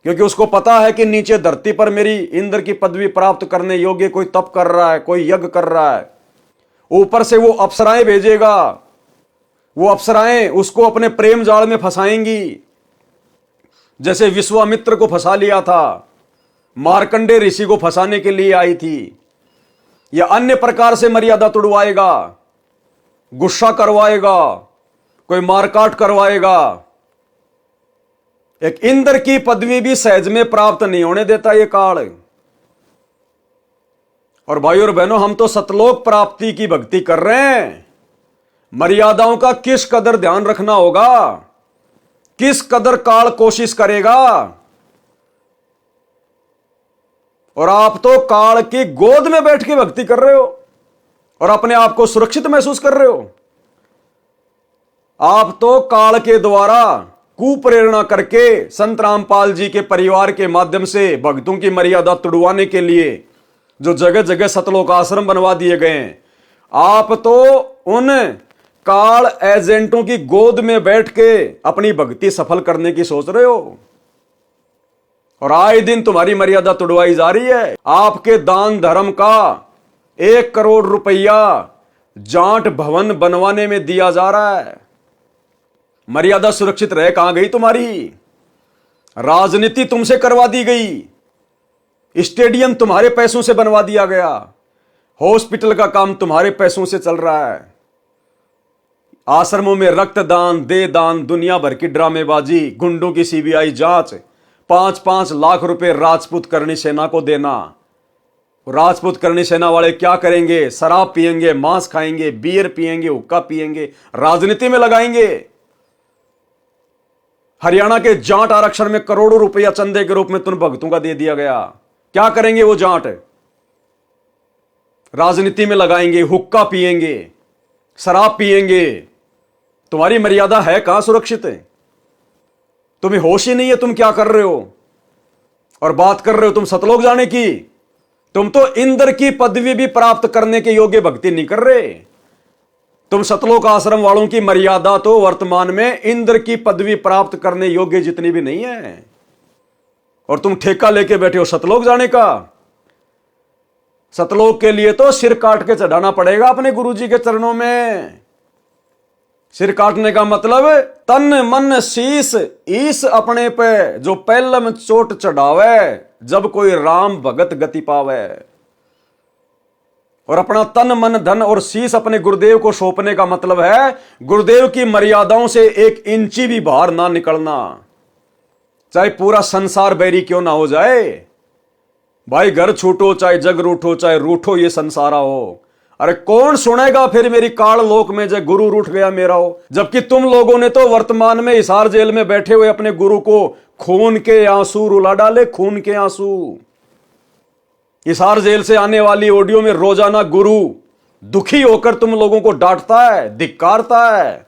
क्योंकि उसको पता है कि नीचे धरती पर मेरी इंद्र की पदवी प्राप्त करने योग्य कोई तप कर रहा है, कोई यज्ञ कर रहा है। ऊपर से वो अप्सराएं भेजेगा, वो अप्सराएं उसको अपने प्रेम जाल में फंसाएंगी। जैसे विश्वामित्र को फंसा लिया था, मार्कंडे ऋषि को फंसाने के लिए आई थी, या अन्य प्रकार से मर्यादा तुड़वाएगा, गुस्सा करवाएगा, कोई मारकाट करवाएगा। एक इंद्र की पदवी भी सहज में प्राप्त नहीं होने देता ये काल। और भाई और बहनों, हम तो सतलोक प्राप्ति की भक्ति कर रहे हैं। मर्यादाओं का किस कदर ध्यान रखना होगा, किस कदर काल कोशिश करेगा। और आप तो काल की गोद में बैठ के भक्ति कर रहे हो और अपने आप को सुरक्षित महसूस कर रहे हो। आप तो काल के द्वारा कुप्रेरणा करके संत रामपाल जी के परिवार के माध्यम से भक्तों की मर्यादा तुड़वाने के लिए जो जगह जगह सतलोक आश्रम बनवा दिए गए हैं, आप तो उन काल एजेंटों की गोद में बैठ के अपनी भक्ति सफल करने की सोच रहे हो। और आए दिन तुम्हारी मर्यादा तुड़वाई जा रही है। आपके दान धर्म का 1 करोड़ रुपया जाट भवन बनवाने में दिया जा रहा है। मर्यादा सुरक्षित रह कहां गई तुम्हारी? राजनीति तुमसे करवा दी गई, स्टेडियम तुम्हारे पैसों से बनवा दिया गया, हॉस्पिटल का काम तुम्हारे पैसों से चल रहा है, आश्रमों में रक्तदान, दे दान, दुनिया भर की ड्रामेबाजी, गुंडों की सीबीआई जांच, 5-5 लाख रुपए राजपूत करणी सेना को देना। राजपूत करणी सेना वाले क्या करेंगे? शराब पिएंगे, मांस खाएंगे, बियर पिएंगे, हुक्का पिएंगे, राजनीति में लगाएंगे। हरियाणा के जाट आरक्षण में करोड़ों रुपया चंदे के रूप में तुम भक्तों का दे दिया गया। क्या करेंगे वो जाट? राजनीति में लगाएंगे, हुक्का पिएंगे, शराब पिएंगे। तुम्हारी मर्यादा है कहां सुरक्षित है? तुम्हें होश ही नहीं है तुम क्या कर रहे हो। और बात कर रहे हो तुम सतलोक जाने की। तुम तो इंद्र की पदवी भी प्राप्त करने के योग्य भक्ति नहीं कर रहे। तुम सतलोक आश्रम वालों की मर्यादा तो वर्तमान में इंद्र की पदवी प्राप्त करने योग्य जितनी भी नहीं है, और तुम ठेका लेके बैठे हो सतलोक जाने का। सतलोक के लिए तो सिर काट के चढ़ाना पड़ेगा अपने गुरुजी के चरणों में। सिर काटने का मतलब तन मन शीस ईस अपने पे जो पहलम चोट चढ़ावे, जब कोई राम भगत गति पावे। और अपना तन मन धन और शीश अपने गुरुदेव को सौंपने का मतलब है गुरुदेव की मर्यादाओं से 1 इंची भी बाहर ना निकलना, चाहे पूरा संसार बैरी क्यों ना हो जाए। भाई घर छूटो चाहे जग रूठो, चाहे रूठो ये संसारा हो। अरे कौन सुनेगा फिर मेरी काल लोक में जय गुरु रूठ गया मेरा हो। जबकि तुम लोगों ने तो वर्तमान में हिसार जेल में बैठे हुए अपने गुरु को खून के आंसू रुला डाले, खून के आंसू। हिसार जेल से आने वाली ऑडियो में रोजाना गुरु दुखी होकर तुम लोगों को डांटता है, धिक्कारता है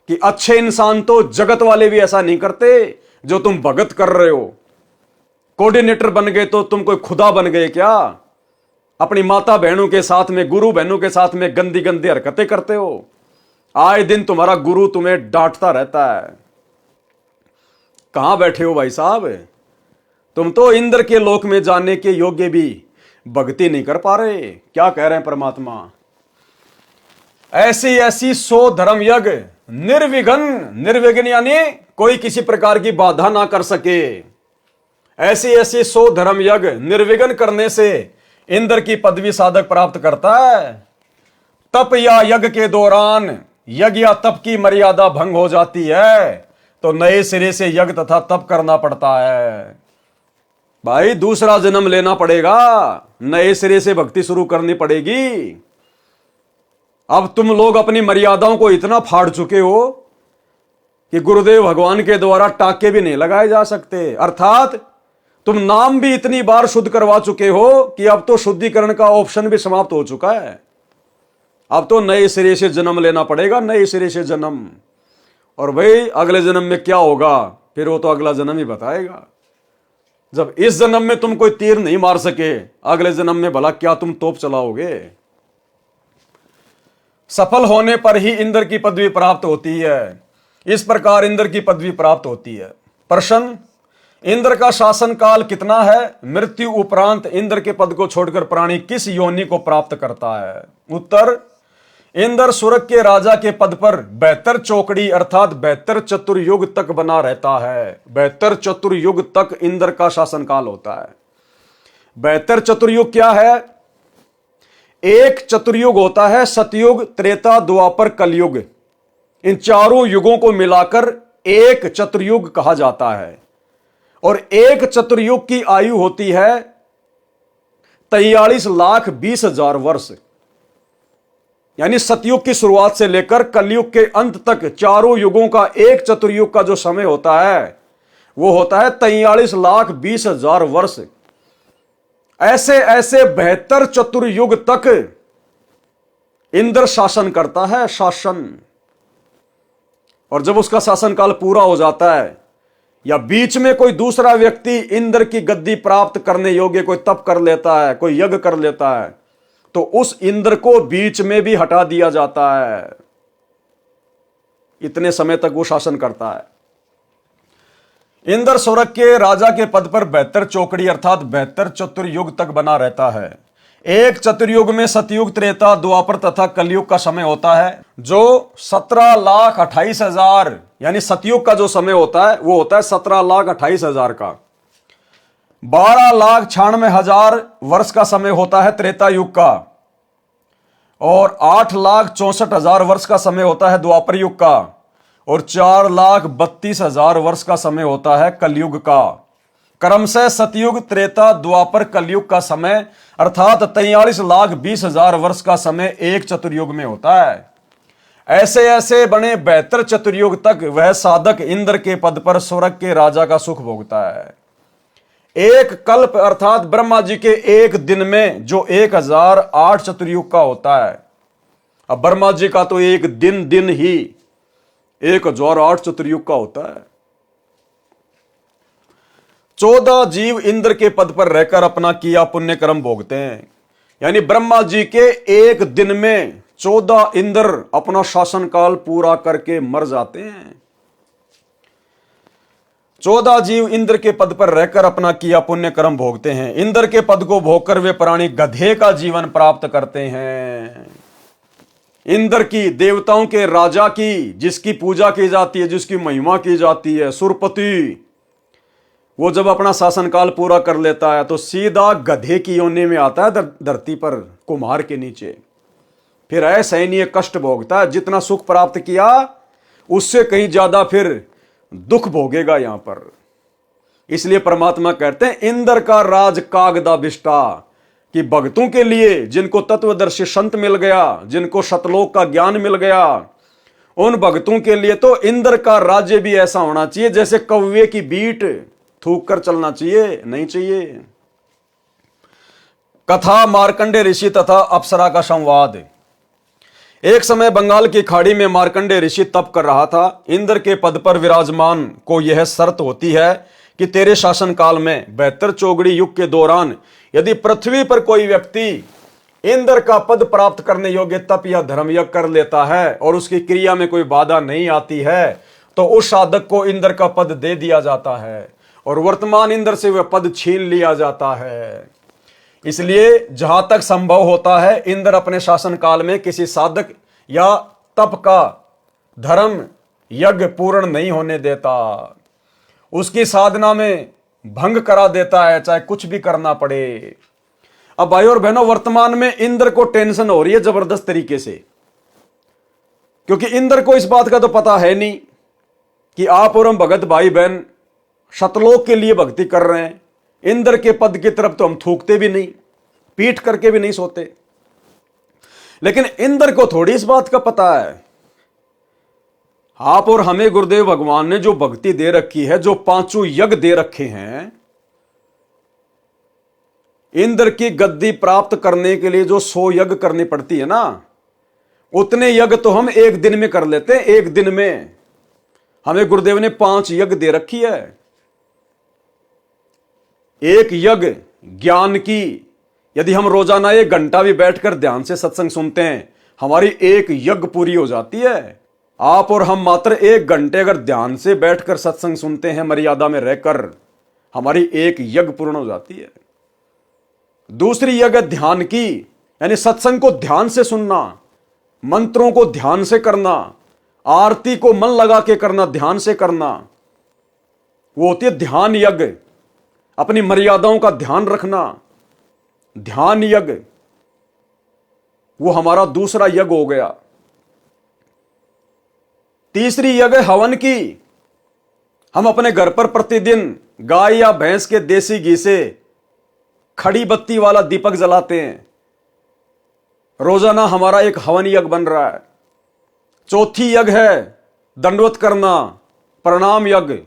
कि अच्छे इंसान तो जगत वाले भी ऐसा नहीं करते जो तुम भगत कर रहे हो। कोऑर्डिनेटर बन गए तो तुम कोई खुदा बन गए क्या? अपनी माता बहनों के साथ में, गुरु बहनों के साथ में गंदी गंदी हरकतें करते हो। आए दिन तुम्हारा गुरु तुम्हें डांटता रहता है। कहां बैठे हो भाई साहब? तुम तो इंद्र के लोक में जाने के योग्य भी भक्ति नहीं कर पा रहे। क्या कह रहे हैं परमात्मा? ऐसी ऐसी 100 धर्म यज्ञ निर्विघ्न, निर्विघ्न यानी कोई किसी प्रकार की बाधा ना कर सके। ऐसी ऐसी 100 धर्म यज्ञ निर्विघ्न करने से इंद्र की पदवी साधक प्राप्त करता है। तप या यज्ञ के दौरान यज्ञ या तप की मर्यादा भंग हो जाती है तो नए सिरे से यज्ञ तथा तप करना पड़ता है। भाई दूसरा जन्म लेना पड़ेगा, नए सिरे से भक्ति शुरू करनी पड़ेगी। अब तुम लोग अपनी मर्यादाओं को इतना फाड़ चुके हो कि गुरुदेव भगवान के द्वारा टाके भी नहीं लगाए जा सकते। अर्थात तुम नाम भी इतनी बार शुद्ध करवा चुके हो कि अब तो शुद्धिकरण का ऑप्शन भी समाप्त हो चुका है। अब तो नए सिरे से जन्म लेना पड़ेगा, नए सिरे से जन्म। और भाई अगले जन्म में क्या होगा फिर वो तो अगला जन्म ही बताएगा। जब इस जन्म में तुम कोई तीर नहीं मार सके, अगले जन्म में भला क्या तुम तोप चलाओगे? सफल होने पर ही इंद्र की पदवी प्राप्त होती है। इस प्रकार इंद्र की पदवी प्राप्त होती है। प्रश्न, इंद्र का शासन काल कितना है? मृत्यु उपरांत इंद्र के पद को छोड़कर प्राणी किस योनि को प्राप्त करता है? उत्तर, इंद्र स्वर्ग के राजा के पद पर 72 चौकड़ी अर्थात 72 चतुर्युग तक बना रहता है। 72 चतुर्युग तक इंद्र का शासन काल होता है। 72 चतुर्युग क्या है? एक चतुर्युग होता है सतयुग, त्रेता, द्वापर, कलयुग। इन चारों युगों को मिलाकर एक चतुर्युग कहा जाता है। और एक चतुर्युग की आयु होती है 43,20,000 वर्ष। यानी सतयुग की शुरुआत से लेकर कलयुग के अंत तक चारों युगों का एक चतुर्युग का जो समय होता है वो होता है 43,20,000 वर्ष। ऐसे ऐसे 72 चतुर्युग तक इंद्र शासन करता है, शासन। और जब उसका शासनकाल पूरा हो जाता है या बीच में कोई दूसरा व्यक्ति इंद्र की गद्दी प्राप्त करने योग्य कोई तप कर लेता है, कोई यज्ञ कर लेता है, तो उस इंद्र को बीच में भी हटा दिया जाता है। इतने समय तक वो शासन करता है। इंद्र स्वर्ग के राजा के पद पर 72 चौकड़ी अर्थात 72 चतुर्युग तक बना रहता है। एक चतुर्युग में सतयुग, त्रेता, द्वापर तथा कलयुग का समय होता है, जो 17,28,000 यानी सतयुग का जो समय होता है वो होता है 17,28,000 का। 12,96,000 वर्ष का समय होता है त्रेता युग का। और 8,64,000 वर्ष का समय होता है द्वापर युग का। और 4,32,000 वर्ष का समय होता है कलयुग का। क्रमशः सतयुग, त्रेता, द्वापर, कलयुग का समय अर्थात 43,20,000 वर्ष का समय एक चतुर्युग में होता है। ऐसे ऐसे बने 72 चतुर्युग तक वह साधक इंद्र के पद पर स्वर्ग के राजा का सुख भोगता है। एक कल्प अर्थात ब्रह्मा जी के एक दिन में जो 1008 चतुर्युग का होता है। अब ब्रह्मा जी का तो एक दिन ही 1008 चतुर्युग का होता है। 14 जीव इंद्र के पद पर रहकर अपना किया पुण्य कर्म भोगते हैं। यानी ब्रह्मा जी के एक दिन में 14 इंद्र अपना शासनकाल पूरा करके मर जाते हैं। 14 जीव इंद्र के पद पर रहकर अपना किया पुण्य कर्म भोगते हैं। इंद्र के पद को भोगकर वे प्राणी गधे का जीवन प्राप्त करते हैं। इंद्र की, देवताओं के राजा की, जिसकी पूजा की जाती है, जिसकी महिमा की जाती है, सुरपति, वो जब अपना शासनकाल पूरा कर लेता है तो सीधा गधे की योनि में आता है धरती पर। कुम्हार के नीचे। फिर असहनीय कष्ट भोगता है, जितना सुख प्राप्त किया उससे कहीं ज्यादा फिर दुख भोगेगा यहां पर। इसलिए परमात्मा कहते हैं इंद्र का राज कागदा बिष्टा, कि भक्तों के लिए, जिनको तत्वदर्शी संत मिल गया, जिनको शतलोक का ज्ञान मिल गया, उन भक्तों के लिए तो इंद्र का राज्य भी ऐसा होना चाहिए जैसे कौवे की बीट थूक कर चलना चाहिए, नहीं चाहिए। कथा मार्कंडे ऋषि तथा अप्सरा का संवाद। एक समय बंगाल की खाड़ी में मार्कंडे ऋषि तप कर रहा था। इंद्र के पद पर विराजमान को यह शर्त होती है कि तेरे शासन काल में 72 चौगड़ी युग के दौरान यदि पृथ्वी पर कोई व्यक्ति इंद्र का पद प्राप्त करने योग्य तप या धर्म यज्ञ कर लेता है और उसकी क्रिया में कोई बाधा नहीं आती है, तो उस साधक को इंद्र का पद दे दिया जाता है और वर्तमान इंद्र से वह पद छीन लिया जाता है। इसलिए जहां तक संभव होता है इंद्र अपने शासन काल में किसी साधक या तप का धर्म यज्ञ पूर्ण नहीं होने देता, उसकी साधना में भंग करा देता है, चाहे कुछ भी करना पड़े। अब भाई और बहनों, वर्तमान में इंद्र को टेंशन हो रही है जबरदस्त तरीके से, क्योंकि इंद्र को इस बात का तो पता है नहीं कि आप और हम भगत भाई बहन शतलोक के लिए भक्ति कर रहे हैं। इंद्र के पद की तरफ तो हम थूकते भी नहीं, पीठ करके भी नहीं सोते। लेकिन इंद्र को थोड़ी इस बात का पता है। आप और हमें गुरुदेव भगवान ने जो भक्ति दे रखी है, जो 5 यज्ञ दे रखे हैं, इंद्र की गद्दी प्राप्त करने के लिए जो 100 यज्ञ करनी पड़ती है ना, उतने यज्ञ तो हम एक दिन में कर लेते हैं। एक दिन में हमें गुरुदेव ने 5 यज्ञ दे रखी है। एक यज्ञ ज्ञान की, यदि हम रोजाना 1 घंटा भी बैठकर ध्यान से सत्संग सुनते हैं, हमारी एक यज्ञ पूरी हो जाती है। आप और हम मात्र 1 घंटे अगर ध्यान से बैठकर सत्संग सुनते हैं, मर्यादा में रहकर, हमारी एक यज्ञ पूर्ण हो जाती है। दूसरी यज्ञ ध्यान की, यानी सत्संग को ध्यान से सुनना, मंत्रों को ध्यान से करना, आरती को मन लगा के करना, ध्यान से करना, वो होती है ध्यान यज्ञ। अपनी मर्यादाओं का ध्यान रखना, ध्यान यज्ञ, वो हमारा दूसरा यज्ञ हो गया। तीसरी यज्ञ हवन की। हम अपने घर पर प्रतिदिन गाय या भैंस के देसी घी से खड़ी बत्ती वाला दीपक जलाते हैं। रोजाना हमारा एक हवन यज्ञ बन रहा है। चौथी यज्ञ है दंडवत करना, प्रणाम यज्ञ।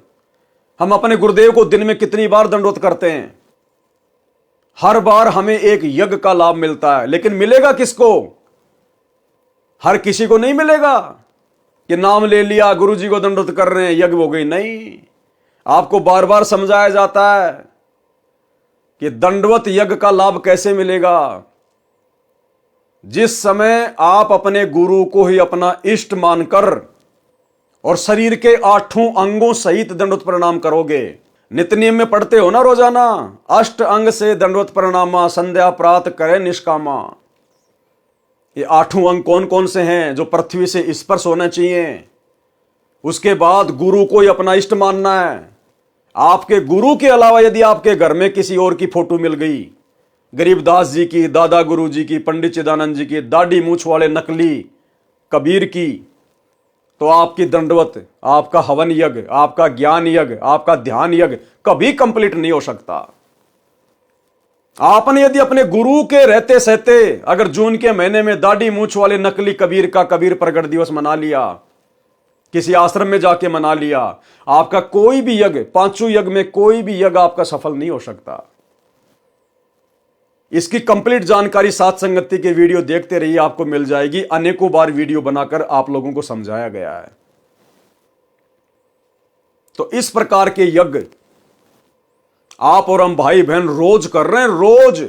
हम अपने गुरुदेव को दिन में कितनी बार दंडवत करते हैं? हर बार हमें एक यज्ञ का लाभ मिलता है। लेकिन मिलेगा किसको? हर किसी को नहीं मिलेगा कि नाम ले लिया, गुरुजी को दंडवत कर रहे हैं, यज्ञ हो गई। नहीं, आपको बार बार समझाया जाता है कि दंडवत यज्ञ का लाभ कैसे मिलेगा। जिस समय आप अपने गुरु को ही अपना इष्ट मानकर और शरीर के 8 अंगों सहित दंडवत प्रणाम करोगे। नित्य नियम में पढ़ते हो ना रोजाना, अष्ट अंग से दंडवत प्रणामा, संध्या प्रात करे निष्कामा। ये 8 अंग कौन कौन से हैं जो पृथ्वी से स्पर्श होना चाहिए? उसके बाद गुरु को ही अपना इष्ट मानना है। आपके गुरु के अलावा यदि आपके घर में किसी और की फोटो मिल गई, गरीबदास जी की, दादा गुरु जी की, पंडित चिदानंद जी की, दाढ़ी मूछ वाले नकली कबीर की, तो आपकी दंडवत, आपका हवन यज्ञ, आपका ज्ञान यज्ञ, आपका ध्यान यज्ञ कभी कंप्लीट नहीं हो सकता। आपने यदि अपने गुरु के रहते सहते अगर जून के महीने में दाढ़ी मूछ वाले नकली कबीर का कबीर प्रगट दिवस मना लिया, किसी आश्रम में जाके मना लिया, आपका कोई भी यज्ञ, 5 यज्ञ में कोई भी यज्ञ आपका सफल नहीं हो सकता। इसकी कंप्लीट जानकारी साथ संगति के वीडियो देखते रहिए, आपको मिल जाएगी। अनेकों बार वीडियो बनाकर आप लोगों को समझाया गया है। तो इस प्रकार के यज्ञ आप और हम भाई बहन रोज कर रहे हैं, रोज।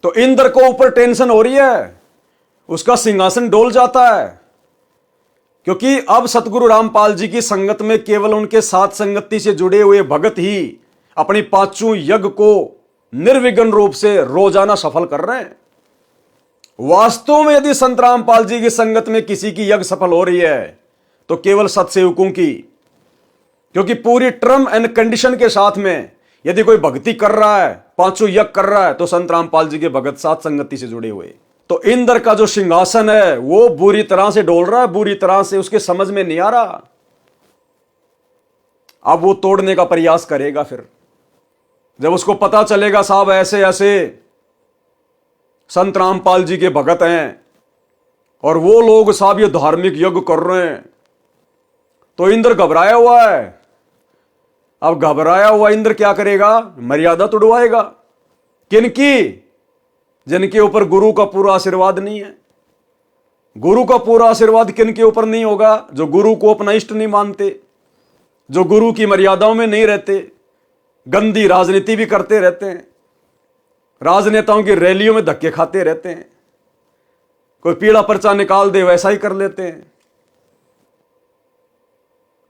तो इंद्र को ऊपर टेंशन हो रही है, उसका सिंहासन डोल जाता है, क्योंकि अब सतगुरु रामपाल जी की संगत में केवल उनके साथ संगति से जुड़े हुए भगत ही अपनी 5 यज्ञ को निर्विघ्न रूप से रोजाना सफल कर रहे हैं। वास्तव में यदि संत रामपाल जी की संगत में किसी की यज्ञ सफल हो रही है तो केवल सत्सेवकों की, क्योंकि पूरी टर्म एंड कंडीशन के साथ में यदि कोई भक्ति कर रहा है, पांचों यज्ञ कर रहा है तो संत रामपाल जी के भगत साथ संगति से जुड़े हुए। तो इंद्र का जो सिंहासन है वो बुरी तरह से डोल रहा है, बुरी तरह से, उसके समझ में नहीं आ रहा। अब वो तोड़ने का प्रयास करेगा। फिर जब उसको पता चलेगा साहब ऐसे ऐसे संत रामपाल जी के भगत हैं और वो लोग साहब ये धार्मिक यज्ञ कर रहे हैं, तो इंद्र घबराया हुआ है। अब घबराया हुआ इंद्र क्या करेगा? मर्यादा तोड़वाएगा। किनकी? जिनके ऊपर गुरु का पूरा आशीर्वाद नहीं है। गुरु का पूरा आशीर्वाद किनके ऊपर नहीं होगा? जो गुरु को अपना इष्ट नहीं मानते, जो गुरु की मर्यादाओं में नहीं रहते, गंदी राजनीति भी करते रहते हैं, राजनेताओं की रैलियों में धक्के खाते रहते हैं, कोई पीला पर्चा निकाल दे वैसा ही कर लेते हैं,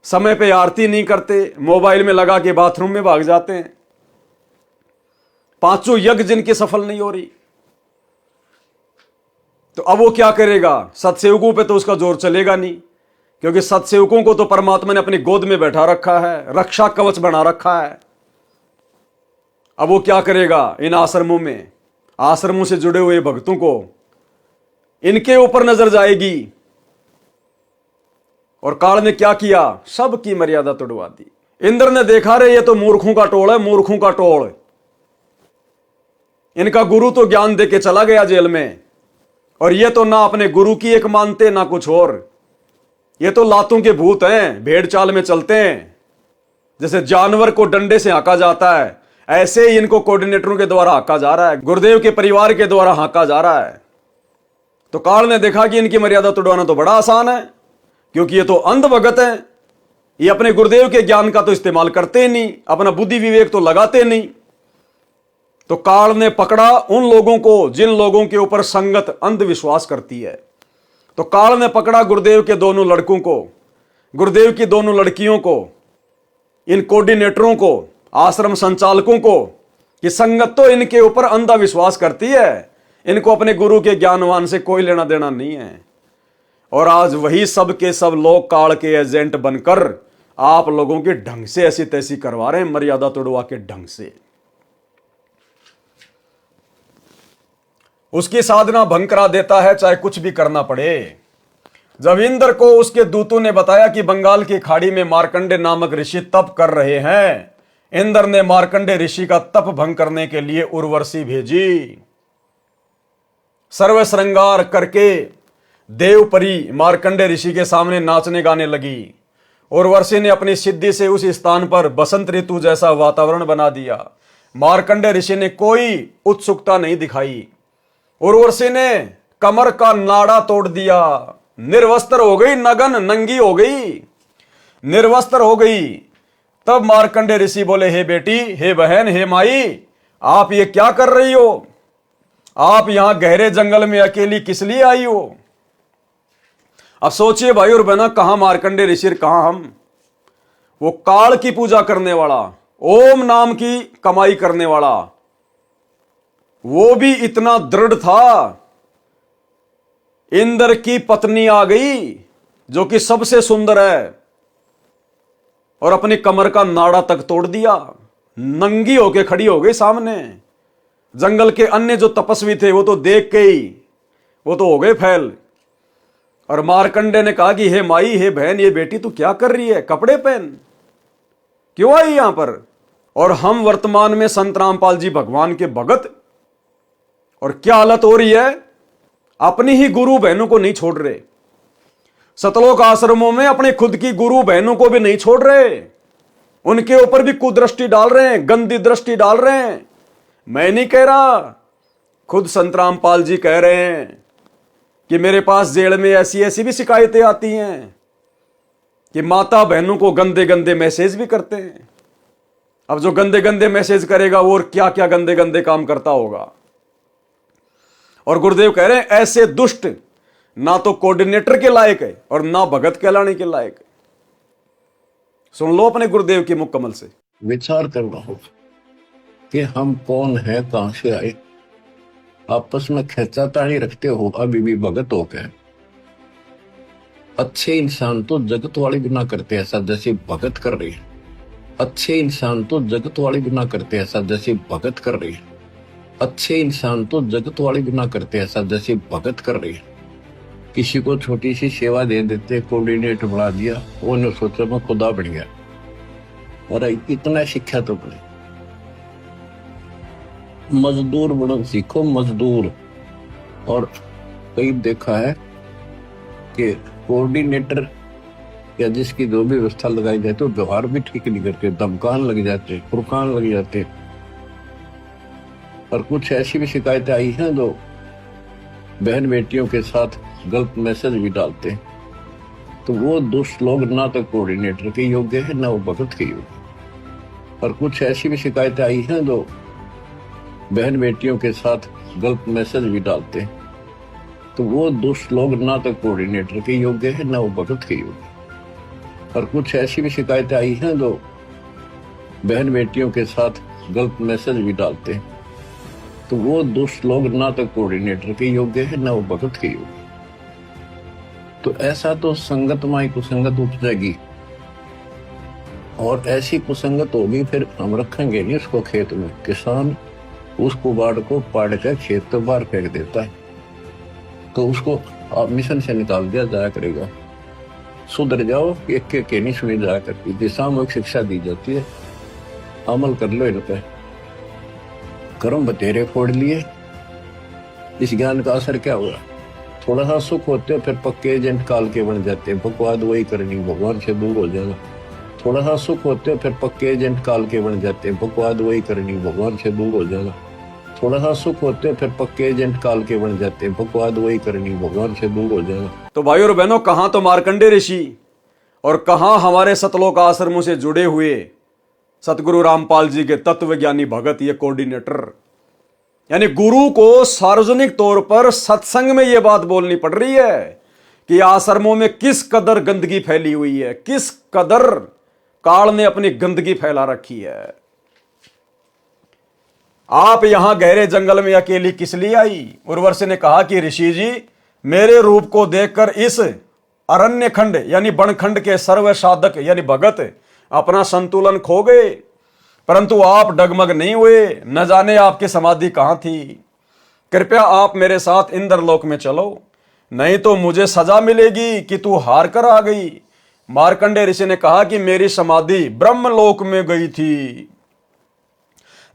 समय पे आरती नहीं करते, मोबाइल में लगा के बाथरूम में भाग जाते हैं। पांचों यज्ञ जिनकी सफल नहीं हो रही, तो अब वो क्या करेगा? सत्सेवकों पे तो उसका जोर चलेगा नहीं, क्योंकि सत्सेवकों को तो परमात्मा ने अपनी गोद में बैठा रखा है, रक्षा कवच बना रखा है। अब वो क्या करेगा? इन आश्रमों में, आश्रमों से जुड़े हुए भक्तों को, इनके ऊपर नजर जाएगी। और काल ने क्या किया? सबकी मर्यादा तोड़वा दी। इंद्र ने देखा रे ये तो मूर्खों का टोल है, मूर्खों का टोल। इनका गुरु तो ज्ञान देके चला गया जेल में, और ये तो ना अपने गुरु की एक मानते ना कुछ और। ये तो लातों के भूत हैं, भेड़ चाल में चलते हैं। जैसे जानवर को डंडे से हांका जाता है, ऐसे ही इनको कोऑर्डिनेटरों के द्वारा हांका जा रहा है, गुरुदेव के परिवार के द्वारा हांका जा रहा है। तो काल ने देखा कि इनकी मर्यादा तोड़वाना तो बड़ा आसान है, क्योंकि ये तो अंध भगत हैं। ये अपने गुरुदेव के ज्ञान का तो इस्तेमाल करते ही नहीं, अपना बुद्धि विवेक तो लगाते नहीं। तो काल ने पकड़ा उन लोगों को जिन लोगों के ऊपर संगत अंधविश्वास करती है। तो काल ने पकड़ा गुरुदेव के दोनों लड़कों को, गुरुदेव की दोनों लड़कियों को, इन कोऑर्डिनेटरों को, आश्रम संचालकों को, कि संगत तो इनके ऊपर अंधा विश्वास करती है, इनको अपने गुरु के ज्ञानवान से कोई लेना देना नहीं है। और आज वही सब के सब लोग काल के एजेंट बनकर आप लोगों के ढंग से ऐसी तैसी करवा रहे हैं, मर्यादा तोड़वा के ढंग से। उसकी साधना भंग करा देता है, चाहे कुछ भी करना पड़े। जब इंद्र को उसके दूतों ने बताया कि बंगाल की खाड़ी में मार्कंडे नामक ऋषि तप कर रहे हैं, इंद्र ने मार्कंडे ऋषि का तप भंग करने के लिए उर्वशी भेजी। सर्व श्रृंगार करके देवपरी मार्कंडे ऋषि के सामने नाचने गाने लगी। उर्वशी ने अपनी सिद्धि से उस स्थान पर बसंत ऋतु जैसा वातावरण बना दिया। मार्कंडे ऋषि ने कोई उत्सुकता नहीं दिखाई। उर्वशी ने कमर का नाड़ा तोड़ दिया, निर्वस्त्र हो गई, नगन नंगी हो गई, निर्वस्त्र हो गई। तब मार्कंडे ऋषि बोले, हे बेटी, हे बहन, हे माई, आप ये क्या कर रही हो? आप यहां गहरे जंगल में अकेली किस लिए आई हो? अब सोचिए भाई और बहना, कहां मार्कंडे ऋषि, कहां हम? वो काल की पूजा करने वाला, ओम नाम की कमाई करने वाला, वो भी इतना दृढ़ था। इंद्र की पत्नी आ गई जो कि सबसे सुंदर है, और अपनी कमर का नाड़ा तक तोड़ दिया, नंगी होके खड़ी हो गई सामने। जंगल के अन्य जो तपस्वी थे वो तो देख के ही वो तो हो गए फैल। और मार्कंडे ने कहा कि हे माई, हे बहन, ये बेटी तू क्या कर रही है? कपड़े पहन, क्यों आई यहां पर? और हम वर्तमान में संत रामपाल जी भगवान के भगत, और क्या हालत हो रही है? अपनी ही गुरु बहनों को नहीं छोड़ रहे। सतलोक आश्रमों में अपने खुद की गुरु बहनों को भी नहीं छोड़ रहे, उनके ऊपर भी कुदृष्टि डाल रहे हैं, गंदी दृष्टि डाल रहे हैं। मैं नहीं कह रहा, खुद संत रामपाल जी कह रहे हैं कि मेरे पास जेल में ऐसी ऐसी भी शिकायतें आती हैं कि माता बहनों को गंदे गंदे मैसेज भी करते हैं। अब जो गंदे गंदे मैसेज करेगा वो और क्या क्या गंदे गंदे काम करता होगा। और गुरुदेव कह रहे हैं ऐसे दुष्ट ना तो कोऑर्डिनेटर के लायक है और ना भगत कहलाने के लायक है। सुन लो अपने गुरुदेव की मुकम्मल से। विचार करना होगा कि हम कौन है, कहां से आए। आपस में खेचातानी रखते हो अभी भी भगत हो गए। अच्छे इंसान तो जगत वाले भी ना करते ऐसा जैसे भगत कर रहे हैं। अच्छे इंसान तो जगत वाले भी ना करते ऐसा जैसे भगत कर रहे हैं। अच्छे इंसान तो जगत वाले भी ना करते ऐसा जैसे भगत कर रहे हैं। किसी को छोटी सी सेवा दे देते, कोऑर्डिनेटर बना दिया, वो ने सोचा मैं खुदा बन गया। और इतना शिक्षा तो बने, मजदूर बनो सीखो, मजदूर। और कई देखा है कि कोऑर्डिनेटर या जिसकी जो भी व्यवस्था लगाई जाए तो व्यवहार भी ठीक नहीं करते, धमकान लग जाते, फुरकान लग जाते। और कुछ ऐसी भी शिकायतें आई हैं जो बहन बेटियों के साथ गलत मैसेज भी डालते हैं। तो वो दुष्ट लोग ना तो कोऑर्डिनेटर के योग्य है, ना वो भगत के योग्य। और कुछ ऐसी भी शिकायतें आई हैं जो बहन बेटियों के साथ गलत मैसेज भी डालते हैं। तो वो दुष्ट लोग ना तो कोऑर्डिनेटर के योग्य है, ना वो भगत के योग्य। और कुछ ऐसी भी शिकायतें आई हैं जो बहन बेटियों के साथ गलत मैसेज भी डालते हैं। तो वो दुष्ट लोग ना तो कोऑर्डिनेटर के योग्य है, ना वो भगत के योग्य। तो ऐसा तो संगत माई कुसंगत उपजेगी, और ऐसी कुसंगत होगी फिर हम रखेंगे नहीं उसको खेत में। किसान उस कुबाड़ को पाड़ कर खेत तो बाहर फेंक देता है, तो उसको आप मिशन से निकाल दिया जाया करेगा। सुधर जाओ, एक के नहीं सुनी जाया करती, दिशात्मक शिक्षा दी जाती है, अमल कर लो इन पे। कर्म बतेरे फोड़ लिए, इस ज्ञान का असर क्या हुआ? थोड़ा सा सुख होते हो फिर पक्के एजेंट काल के बन जाते हैं, बकवाद वही करनी, भगवान से दूर हो जाना। थोड़ा सा सुख होते हो फिर पक्के एजेंट काल के बन जाते हैं, बकवाद वही करनी, भगवान से दूर हो जाना। थोड़ा सा सुख होते हो फिर पक्के एजेंट काल के बन जाते हैं, बकवाद वही करनी, भगवान से दूर हो जाना। तो भाइयों और बहनों, कहां तो मार्कंडे ऋषि और कहां हमारे सतलोक आश्रमों से जुड़े हुए सतगुरु रामपाल जी के तत्वज्ञानी भगत, ये कोऑर्डिनेटर। यानी गुरु को सार्वजनिक तौर पर सत्संग में यह बात बोलनी पड़ रही है कि आश्रमों में किस कदर गंदगी फैली हुई है, किस कदर काल ने अपनी गंदगी फैला रखी है। आप यहां गहरे जंगल में अकेली किस लिए आई? उर्वशी ने कहा कि ऋषि जी, मेरे रूप को देखकर इस अरण्य खंड यानी बनखंड के सर्व साधक यानी भगत अपना संतुलन खो गए, परंतु आप डगमग नहीं हुए। न जाने आपकी समाधि कहां थी। कृपया आप मेरे साथ इंद्रलोक में चलो, नहीं तो मुझे सजा मिलेगी कि तू हार कर आ गई। मार्कंडे ऋषि ने कहा कि मेरी समाधि ब्रह्मलोक में गई थी,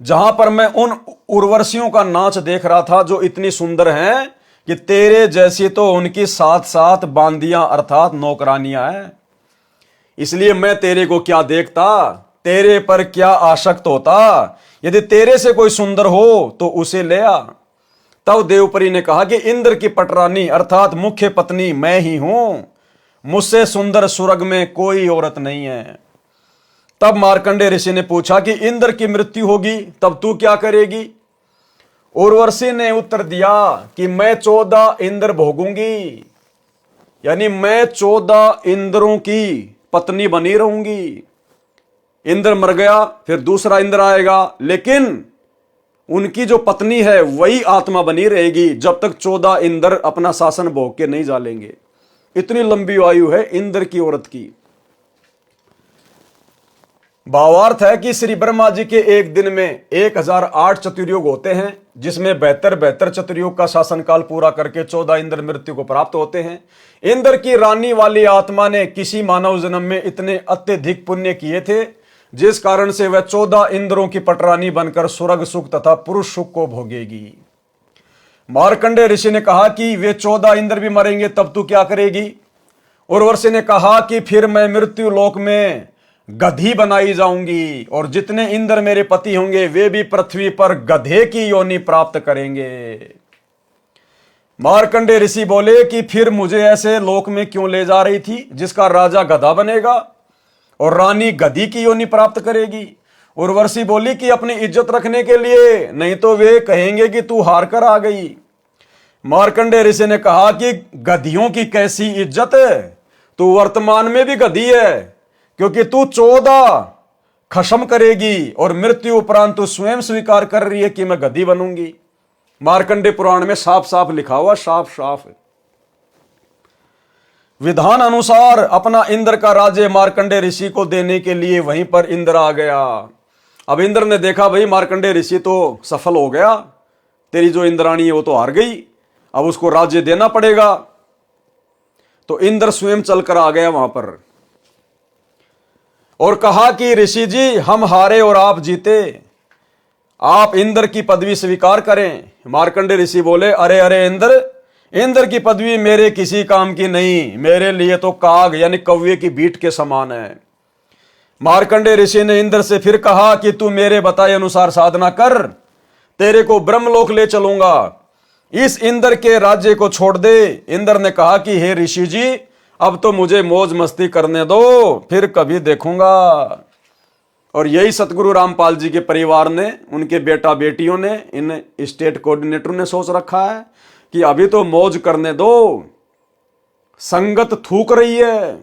जहां पर मैं उन उर्वशियों का नाच देख रहा था जो इतनी सुंदर हैं कि तेरे जैसी तो उनकी साथ साथ बांदियां अर्थात नौकरानियां हैं। इसलिए मैं तेरे को क्या देखता, तेरे पर क्या आसक्त होता। यदि तेरे से कोई सुंदर हो तो उसे ले आ। तब देवपरी ने कहा कि इंद्र की पटरानी अर्थात मुख्य पत्नी मैं ही हूं, मुझसे सुंदर स्वर्ग में कोई औरत नहीं है। तब मार्कंडे ऋषि ने पूछा कि इंद्र की मृत्यु होगी तब तू क्या करेगी? उर्वशी ने उत्तर दिया कि मैं 14 इंद्र भोगूंगी, यानी मैं 14 इंद्रों की पत्नी बनी रहूंगी। इंद्र मर गया फिर दूसरा इंद्र आएगा, लेकिन उनकी जो पत्नी है वही आत्मा बनी रहेगी जब तक 14 इंद्र अपना शासन भोग के नहीं जालेंगे। इतनी लंबी आयु है इंद्र की औरत की। भावार्थ है कि श्री ब्रह्मा जी के एक दिन में 1008 चतुर्युग होते हैं, जिसमें 72 चतुर्युग का शासनकाल पूरा करके 14 इंद्र मृत्यु को प्राप्त होते हैं। इंद्र की रानी वाली आत्मा ने किसी मानव जन्म में इतने अत्यधिक पुण्य किए थे जिस कारण से वह 14 इंद्रों की पटरानी बनकर स्वर्ग सुख तथा पुरुष सुख को भोगेगी। मार्कंडे ऋषि ने कहा कि वे 14 इंद्र भी मरेंगे तब तू क्या करेगी? उर्वशी ने कहा कि फिर मैं मृत्यु लोक में गधी बनाई जाऊंगी और जितने इंद्र मेरे पति होंगे वे भी पृथ्वी पर गधे की योनि प्राप्त करेंगे। मार्कंडे ऋषि बोले कि फिर मुझे ऐसे लोक में क्यों ले जा रही थी जिसका राजा गधा बनेगा और रानी गधी की योनि प्राप्त करेगी? उर्वशी बोली कि अपनी इज्जत रखने के लिए, नहीं तो वे कहेंगे कि तू हार कर आ गई। मार्कंडे ऋषि ने कहा कि गधियों की कैसी इज्जत है, तू वर्तमान में भी गधी है क्योंकि तू 14 खत्म करेगी और मृत्यु उपरांत तू स्वयं स्वीकार कर रही है कि मैं गधी बनूंगी। मार्कंडे पुराण में साफ साफ लिखा हुआ, साफ साफ। विधान अनुसार अपना इंद्र का राज्य मार्कंडेय ऋषि को देने के लिए वहीं पर इंद्र आ गया। अब इंद्र ने देखा भाई मार्कंडेय ऋषि तो सफल हो गया, तेरी जो इंद्राणी है वो तो हार गई, अब उसको राज्य देना पड़ेगा। तो इंद्र स्वयं चलकर आ गया वहां पर और कहा कि ऋषि जी हम हारे और आप जीते, आप इंद्र की पदवी स्वीकार करें। मार्कंडेय ऋषि बोले अरे अरे इंद्र की पदवी मेरे किसी काम की नहीं, मेरे लिए तो काग यानी कौवे की बीट के समान है। मार्कंडेय ऋषि ने इंद्र से फिर कहा कि तू मेरे बताए अनुसार साधना कर, तेरे को ब्रह्मलोक ले चलूंगा, इस इंद्र के राज्य को छोड़ दे। इंद्र ने कहा कि हे ऋषि जी अब तो मुझे मौज मस्ती करने दो, फिर कभी देखूंगा। और यही सतगुरु रामपाल जी के परिवार ने, उनके बेटा बेटियों ने, इन स्टेट कोऑर्डिनेटर ने सोच रखा है कि अभी तो मौज करने दो, संगत थूक रही है,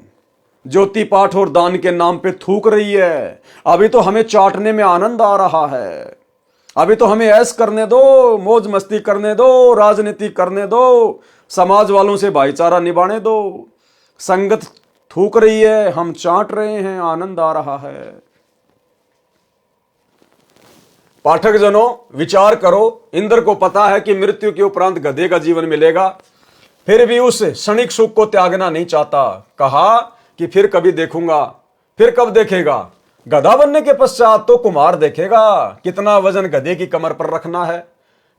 ज्योति पाठ और दान के नाम पे थूक रही है, अभी तो हमें चाटने में आनंद आ रहा है, अभी तो हमें ऐश करने दो, मौज मस्ती करने दो, राजनीति करने दो, समाज वालों से भाईचारा निभाने दो। संगत थूक रही है, हम चाट रहे हैं, आनंद आ रहा है। पाठक जनों विचार करो, इंद्र को पता है कि मृत्यु के उपरांत गधे का जीवन मिलेगा, फिर भी उस क्षणिक सुख को त्यागना नहीं चाहता। कहा कि फिर कभी देखूंगा। फिर कब देखेगा? गधा बनने के पश्चात तो कुमार देखेगा कितना वजन गधे की कमर पर रखना है,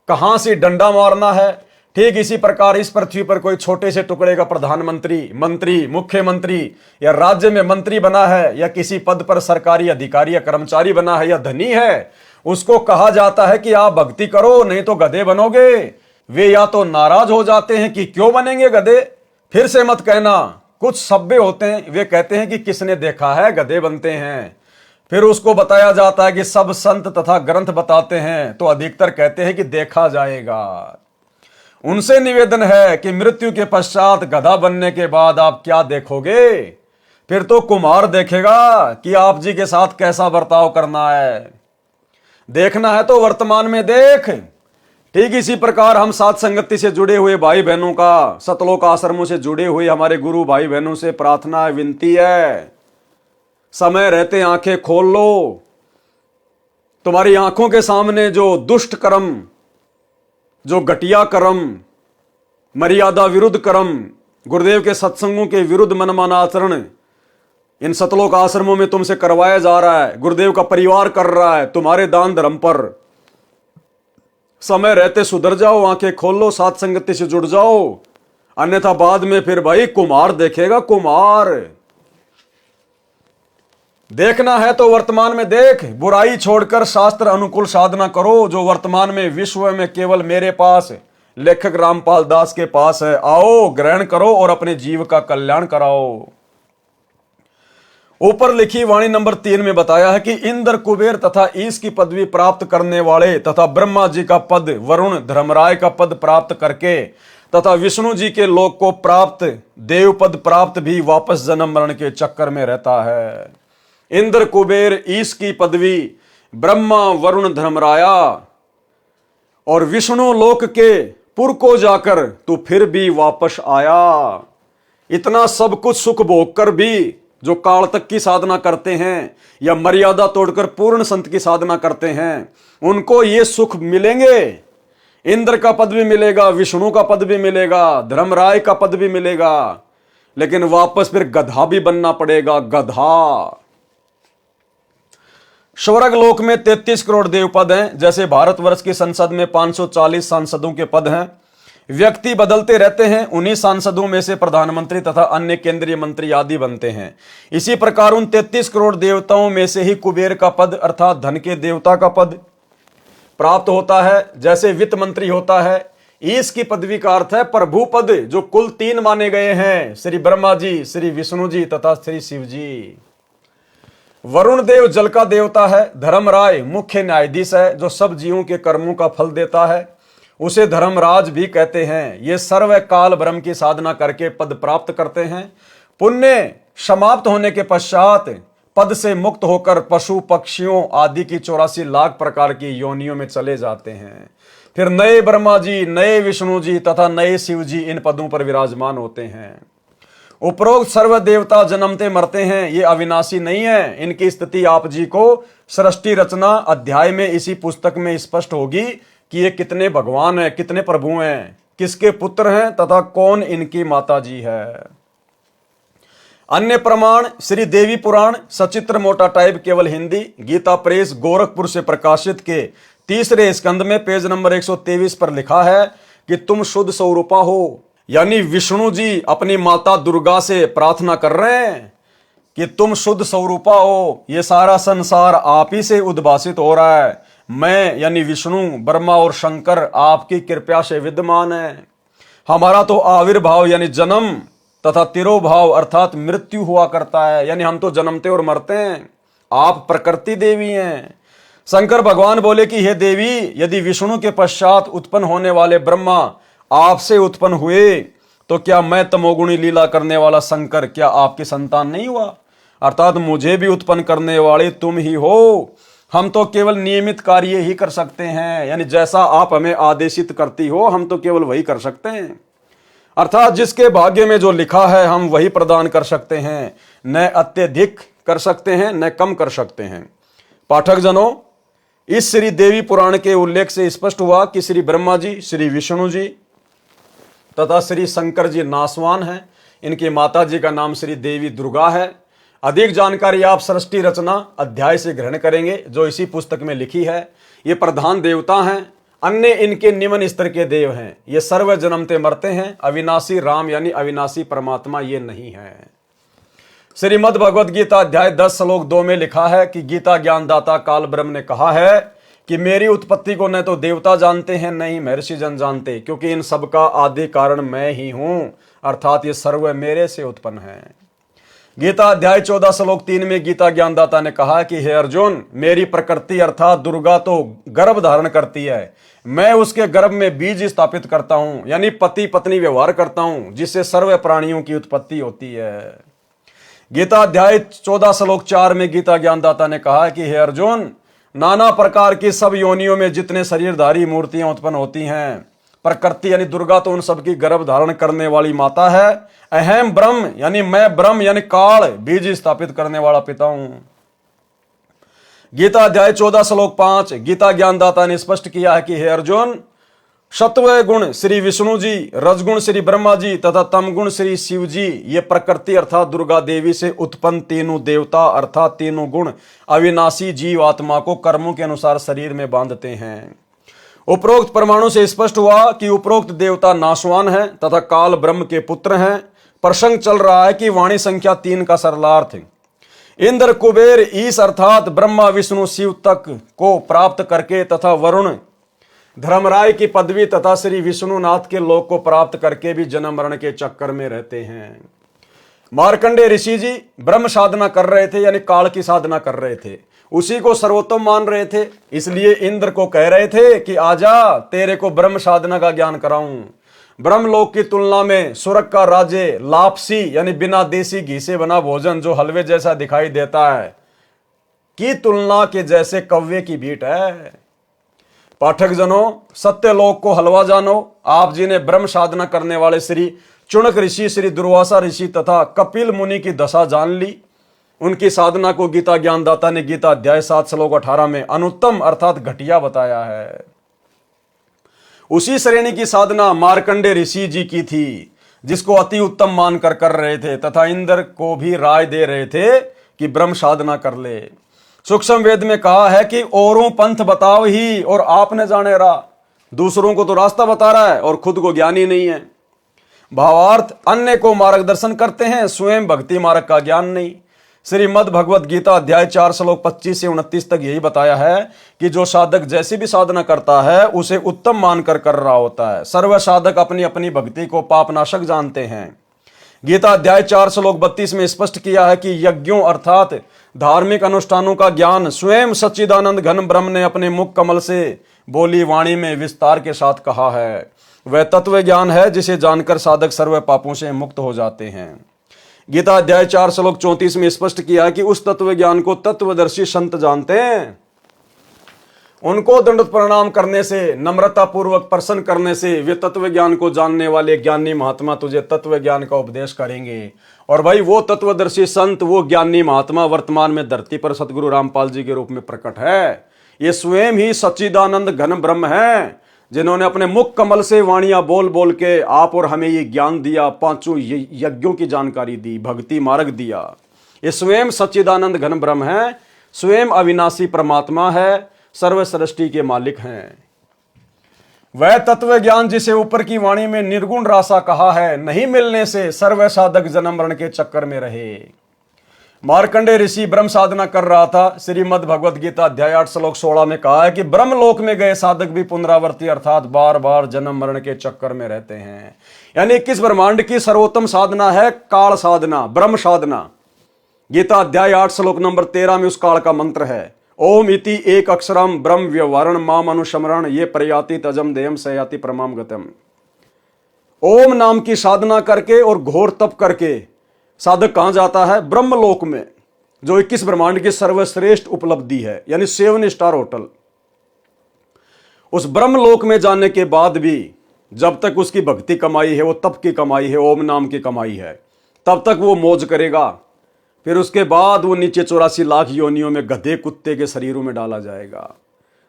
कहां से डंडा मारना है। ठीक इसी प्रकार इस पृथ्वी पर कोई छोटे से टुकड़े का प्रधानमंत्री, मंत्री, मुख्यमंत्री या राज्य में मंत्री बना है या किसी पद पर सरकारी अधिकारी या कर्मचारी बना है या धनी है, उसको कहा जाता है कि आप भक्ति करो नहीं तो गधे बनोगे। वे या तो नाराज हो जाते हैं कि क्यों बनेंगे गधे, फिर से मत कहना। कुछ सभ्य होते हैं, वे कहते हैं कि किसने देखा है गधे बनते हैं। फिर उसको बताया जाता है कि सब संत तथा ग्रंथ बताते हैं, तो अधिकतर कहते हैं कि देखा जाएगा। उनसे निवेदन है कि मृत्यु के पश्चात गधा बनने के बाद आप क्या देखोगे? फिर तो कुमार देखेगा कि आप जी के साथ कैसा बर्ताव करना है। देखना है तो वर्तमान में देख। ठीक इसी प्रकार हम साथ संगति से जुड़े हुए भाई बहनों का, सतलोक आश्रमों से जुड़े हुए हमारे गुरु भाई बहनों से प्रार्थना है, विनती है, समय रहते आंखें खोल लो। तुम्हारी आंखों के सामने जो दुष्ट कर्म, जो घटिया कर्म, मर्यादा विरुद्ध कर्म, गुरुदेव के सत्संगों के विरुद्ध मनमाना आचरण इन सतलोक आश्रमों में तुमसे करवाया जा रहा है, गुरुदेव का परिवार कर रहा है तुम्हारे दान धर्म पर। समय रहते सुधर जाओ, आंखें खोल लो, साथ संगति से जुड़ जाओ, अन्यथा बाद में फिर भाई कुमार देखेगा, कुमार। देखना है तो वर्तमान में देख, बुराई छोड़कर शास्त्र अनुकूल साधना करो, जो वर्तमान में विश्व में केवल मेरे पास, लेखक रामपाल दास के पास है। आओ ग्रहण करो और अपने जीव का कल्याण कराओ। ऊपर लिखी वाणी नंबर 3 में बताया है कि इंद्र, कुबेर तथा ईश की पदवी प्राप्त करने वाले तथा ब्रह्मा जी का पद, वरुण, धर्मराय का पद प्राप्त करके तथा विष्णु जी के लोक को प्राप्त, देव पद प्राप्त भी वापस जन्म मरण के चक्कर में रहता है। इंद्र, कुबेर, ईश की पदवी, ब्रह्मा, वरुण, धर्मराया और विष्णु लोक के पुर को जाकर तू फिर भी वापस आया। इतना सब कुछ सुख भोग कर भी जो काल तक की साधना करते हैं या मर्यादा तोड़कर पूर्ण संत की साधना करते हैं, उनको ये सुख मिलेंगे। इंद्र का पद भी मिलेगा, विष्णु का पद भी मिलेगा, धर्मराय का पद भी मिलेगा, लेकिन वापस फिर गधा भी बनना पड़ेगा, गधा। स्वर्ग लोक में 33 करोड़ देव पद हैं, जैसे भारतवर्ष की संसद में 540 सांसदों के पद हैं। व्यक्ति बदलते रहते हैं, उन्हीं सांसदों में से प्रधानमंत्री तथा अन्य केंद्रीय मंत्री आदि बनते हैं। इसी प्रकार उन 33 करोड़ देवताओं में से ही कुबेर का पद अर्थात धन के देवता का पद प्राप्त होता है, जैसे वित्त मंत्री होता है। ईश की पदवी का अर्थ है प्रभु पद, जो कुल 3 माने गए हैं, श्री ब्रह्मा जी, श्री विष्णु जी तथा श्री शिव जी। वरुण देव जल का देवता है। धर्मराय मुख्य न्यायाधीश है, जो सब जीवों के कर्मों का फल देता है, उसे धर्मराज भी कहते हैं। ये सर्व काल ब्रह्म की साधना करके पद प्राप्त करते हैं। पुण्य समाप्त होने के पश्चात पद से मुक्त होकर पशु पक्षियों आदि की 84 लाख प्रकार की योनियों में चले जाते हैं। फिर नए ब्रह्मा जी, नए विष्णु जी तथा नए शिव जी इन पदों पर विराजमान होते हैं। उपरोक्त सर्व देवता जन्मते मरते हैं, ये अविनाशी नहीं है। इनकी स्थिति आप जी को सृष्टि रचना अध्याय में इसी पुस्तक में स्पष्ट होगी कि ये कितने भगवान हैं, कितने प्रभु हैं, किसके पुत्र हैं तथा कौन इनकी माता जी है। अन्य प्रमाण श्री देवी पुराण सचित्र मोटा टाइप केवल हिंदी, गीता प्रेस गोरखपुर से प्रकाशित के 3रे स्कंद में पेज नंबर 123 पर लिखा है कि तुम शुद्ध स्वरूपा हो। यानी विष्णु जी अपनी माता दुर्गा से प्रार्थना कर रहे हैं कि तुम शुद्ध स्वरूपा हो, ये सारा संसार आप ही से उद्भासित हो रहा है। मैं यानी विष्णु, ब्रह्मा और शंकर आपकी कृपा से विद्यमान है। हमारा तो आविर्भाव यानी जन्म तथा तिरोभाव अर्थात मृत्यु हुआ करता है, यानी हम तो जन्मते और मरते हैं। आप प्रकृति देवी हैं। शंकर भगवान बोले कि हे देवी, यदि विष्णु के पश्चात उत्पन्न होने वाले ब्रह्मा आपसे उत्पन्न हुए तो क्या मैं तमोगुणी लीला करने वाला शंकर क्या आपकी संतान नहीं हुआ? अर्थात मुझे भी उत्पन्न करने वाले तुम ही हो। हम तो केवल नियमित कार्य ही कर सकते हैं, यानी जैसा आप हमें आदेशित करती हो हम तो केवल वही कर सकते हैं। अर्थात जिसके भाग्य में जो लिखा है हम वही प्रदान कर सकते हैं, न अत्यधिक कर सकते हैं न कम कर सकते हैं। पाठक जनों, इस श्री देवी पुराण के उल्लेख से स्पष्ट हुआ कि श्री ब्रह्मा जी, श्री विष्णु जी तथा श्री शंकर जी नासवान हैं। इनकी माता जी का नाम श्री देवी दुर्गा है। अधिक जानकारी आप सृष्टि रचना अध्याय से ग्रहण करेंगे जो इसी पुस्तक में लिखी है। ये प्रधान देवता हैं, अन्य इनके निम्न स्तर के देव हैं। ये सर्व जन्मते मरते हैं। अविनाशी राम यानी अविनाशी परमात्मा ये नहीं है। श्रीमद् भगवद गीता अध्याय 10 श्लोक 2 में लिखा है कि गीता ज्ञानदाता काल ब्रह्म ने कहा है कि मेरी उत्पत्ति को न तो देवता जानते हैं न ही महर्षि जन जानते, क्योंकि इन सब का आदि कारण मैं ही हूं, अर्थात ये सर्व मेरे से उत्पन्न है। गीता अध्याय 14 श्लोक 3 में गीता ज्ञानदाता ने कहा कि हे अर्जुन, मेरी प्रकृति अर्थात दुर्गा तो गर्भ धारण करती है, मैं उसके गर्भ में बीज स्थापित करता हूं, यानी पति पत्नी व्यवहार करता हूं, जिससे सर्व प्राणियों की उत्पत्ति होती है। गीता अध्याय 14 श्लोक 4 में गीता ज्ञानदाता ने कहा कि हे अर्जुन, नाना प्रकार की सब योनियों में जितने शरीरधारी मूर्तियां उत्पन्न होती हैं, प्रकृति यानी दुर्गा तो उन सबकी गर्भ धारण करने वाली माता है। अहम ब्रह्म यानी मैं ब्रह्म यानी काल बीज स्थापित करने वाला पिता हूं। गीता अध्याय 14 श्लोक 5 गीता ज्ञानदाता ने स्पष्ट किया है कि हे अर्जुन, सत्व गुण श्री विष्णु जी, रजगुण श्री ब्रह्मा जी तथा तमगुण श्री शिव जी, ये प्रकृति अर्थात दुर्गा देवी से उत्पन्न तीनों देवता अर्थात तीनों गुण अविनाशी जीव आत्मा को कर्मों के अनुसार शरीर में बांधते हैं। उपरोक्त परमाणु से स्पष्ट हुआ कि उपरोक्त देवता नाशवान हैं तथा काल ब्रह्म के पुत्र हैं। प्रसंग चल रहा है कि वाणी संख्या 3 का सरलार्थ इंद्र कुबेर ईश अर्थात ब्रह्मा विष्णु शिव तक को प्राप्त करके तथा वरुण धर्मराय की पदवी तथा श्री विष्णुनाथ के लोक को प्राप्त करके भी जन्म मरण के चक्कर में रहते हैं। मार्कंडेय ऋषि जी ब्रह्म साधना कर रहे थे, यानी काल की साधना कर रहे थे, उसी को सर्वोत्तम मान रहे थे। इसलिए इंद्र को कह रहे थे कि आजा, तेरे को ब्रह्म साधना का ज्ञान कराऊं। ब्रह्मलोक की तुलना में स्वर्ग का राज्य लापसी यानी बिना देसी घी से बना भोजन जो हलवे जैसा दिखाई देता है की तुलना के जैसे कव्वे की भीट है। पाठक जनों, सत्यलोक को हलवा जानो। आप जी ने ब्रह्म साधना करने वाले श्री चुनक ऋषि, श्री दुर्वासा ऋषि तथा कपिल मुनि की दशा जान ली। उनकी साधना को गीता ज्ञानदाता ने गीता अध्याय 7 श्लोक 18 में अनुत्तम अर्थात घटिया बताया है। उसी श्रेणी की साधना मार्कंडेय ऋषि जी की थी, जिसको अति उत्तम मानकर कर रहे थे तथा इंद्र को भी राय दे रहे थे कि ब्रह्म साधना कर ले। सूक्ष्म वेद में कहा है कि औरों पंथ बताओ ही और आपने जाने रहा। दूसरों को तो रास्ता बता रहा है और खुद को ज्ञानी नहीं है। भावार्थ, अन्य को मार्गदर्शन करते हैं, स्वयं भक्ति मार्ग का ज्ञान नहीं। श्रीमद् भगवद गीता अध्याय 4 श्लोक 25 से 29 तक यही बताया है कि जो साधक जैसी भी साधना करता है उसे उत्तम मानकर कर रहा होता है। सर्व साधक अपनी अपनी भक्ति को पापनाशक जानते हैं। गीता अध्याय 4 श्लोक 32 में स्पष्ट किया है कि यज्ञों अर्थात धार्मिक अनुष्ठानों का ज्ञान स्वयं सच्चिदानंद घन ब्रह्म ने अपने मुख कमल से बोली वाणी में विस्तार के साथ कहा है। वह तत्व ज्ञान है जिसे जानकर साधक सर्व पापों से मुक्त हो जाते हैं। गीता अध्याय 4 श्लोक 34 में स्पष्ट किया है कि उस तत्व ज्ञान को तत्वदर्शी संत जानते हैं। उनको दंडवत प्रणाम करने से, नम्रता पूर्वक प्रसन्न करने से वे तत्व ज्ञान को जानने वाले ज्ञानी महात्मा तुझे तत्व ज्ञान का उपदेश करेंगे। और भाई वो तत्वदर्शी संत, वो ज्ञानी महात्मा वर्तमान में धरती पर सतगुरु रामपाल जी के रूप में प्रकट है। ये स्वयं ही सच्चिदानंद घन ब्रह्म है, जिन्होंने अपने मुख कमल से वाणियां बोल बोल के आप और हमें ये ज्ञान दिया, पांचों यज्ञों की जानकारी दी, भक्ति मार्ग दिया। ये स्वयं सच्चिदानंद घन ब्रह्म है, स्वयं अविनाशी परमात्मा है, सर्व सृष्टि के मालिक हैं। वह तत्व ज्ञान जिसे ऊपर की वाणी में निर्गुण रासा कहा है, नहीं मिलने से सर्व साधक जन्म मरण के चक्कर में रहे। मार्कंडेय ऋषि ब्रह्म साधना कर रहा था। श्रीमद् भगवद गीता अध्याय 8 श्लोक 16 में कहा है कि ब्रह्म लोक में गए साधक भी पुनरावर्ती अर्थात बार बार जन्म मरण के चक्कर में रहते हैं। यानी 21 ब्रह्मांड की सर्वोत्तम साधना है काल साधना, ब्रह्म साधना। गीता अध्याय 8 श्लोक नंबर 13 में उस काल का मंत्र है, ओम इति एक अक्षरम ब्रह्म व्यवहारण माम अनुस्मरण ये प्रयाति तजम देयम सयाति परमाम गतम। ओम नाम की साधना करके और घोर तप करके साधक कहां जाता है? ब्रह्मलोक में, जो 21 ब्रह्मांड की सर्वश्रेष्ठ उपलब्धि है, यानी 7 स्टार होटल। उस ब्रह्मलोक में जाने के बाद भी जब तक उसकी भक्ति कमाई है, वो तप की कमाई है, ओम नाम की कमाई है, तब तक वो मौज करेगा। फिर उसके बाद वो नीचे 84 लाख योनियों में गधे कुत्ते के शरीरों में डाला जाएगा।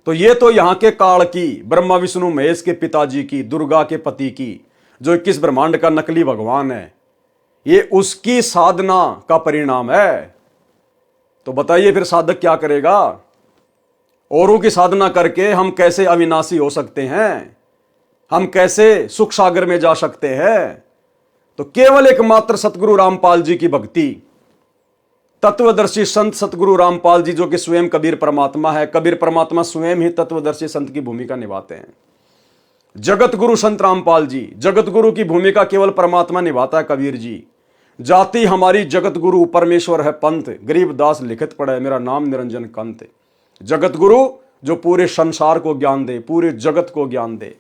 तो ये तो यहाँ के काल की, ब्रह्मा विष्णु महेश के पिताजी की, दुर्गा के पति की, जो 21 ब्रह्मांड का नकली भगवान है, ये उसकी साधना का परिणाम है। तो बताइए फिर साधक क्या करेगा? औरों की साधना करके हम कैसे अविनाशी हो सकते हैं? हम कैसे सुख सागर में जा सकते हैं? तो केवल एकमात्र सतगुरु रामपाल जी की भक्ति, तत्वदर्शी संत सतगुरु रामपाल जी, जो कि स्वयं कबीर परमात्मा है। कबीर परमात्मा स्वयं ही तत्वदर्शी संत की भूमिका निभाते हैं। जगत गुरु संत रामपाल जी, जगत गुरु की भूमिका केवल परमात्मा निभाता है कबीर जी। जाति हमारी जगत गुरु परमेश्वर है पंथ, गरीबदास लिखित पढ़े मेरा नाम निरंजन कंत। जगत गुरु जो पूरे संसार को ज्ञान दे, पूरे जगत को ज्ञान दे।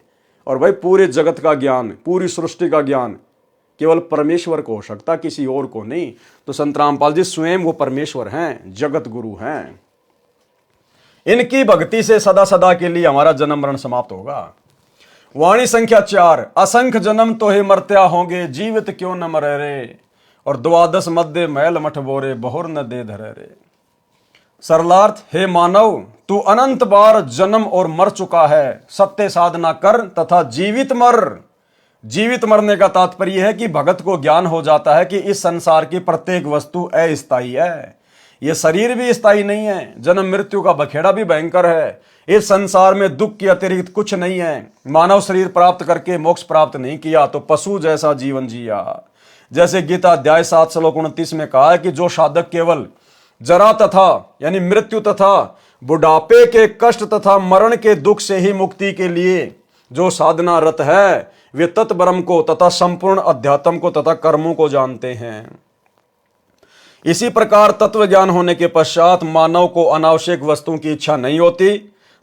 और भाई पूरे जगत का ज्ञान, पूरी सृष्टि का ज्ञान केवल परमेश्वर को हो सकता, किसी और को नहीं। तो संत रामपाल जी स्वयं वो परमेश्वर हैं, जगत गुरु हैं। इनकी भक्ति से सदा सदा के लिए हमारा जन्म मरण समाप्त होगा। वाणी संख्या 4, असंख्य जन्म तो हे मर्त्या होंगे, जीवित क्यों न मरे रे। और 12 मध्य मैल मठ बोरे, बहुर न दे धरे रे। सरलार्थ, हे मानव तू अनंत बार जन्म और मर चुका है, सत्य साधना कर तथा जीवित मर। जीवित मरने का तात्पर्य है कि भगत को ज्ञान हो जाता है कि इस संसार की प्रत्येक वस्तु अस्थायी है। यह शरीर भी स्थायी नहीं है, जन्म मृत्यु का बखेड़ा भी भयंकर है। इस संसार में दुख के अतिरिक्त कुछ नहीं है। मानव शरीर प्राप्त करके मोक्ष प्राप्त नहीं किया तो पशु जैसा जीवन जिया। जैसे गीता अध्याय 7 श्लोक 29 में कहा है कि जो साधक केवल जरा तथा यानी मृत्यु तथा बुढ़ापे के कष्ट तथा मरण के दुख से ही मुक्ति के लिए जो साधना रत है, वे तत्ब्रह्म को तथा संपूर्ण अध्यात्म को तथा कर्मों को जानते हैं। इसी प्रकार तत्व ज्ञान होने के पश्चात मानव को अनावश्यक वस्तुओं की इच्छा नहीं होती।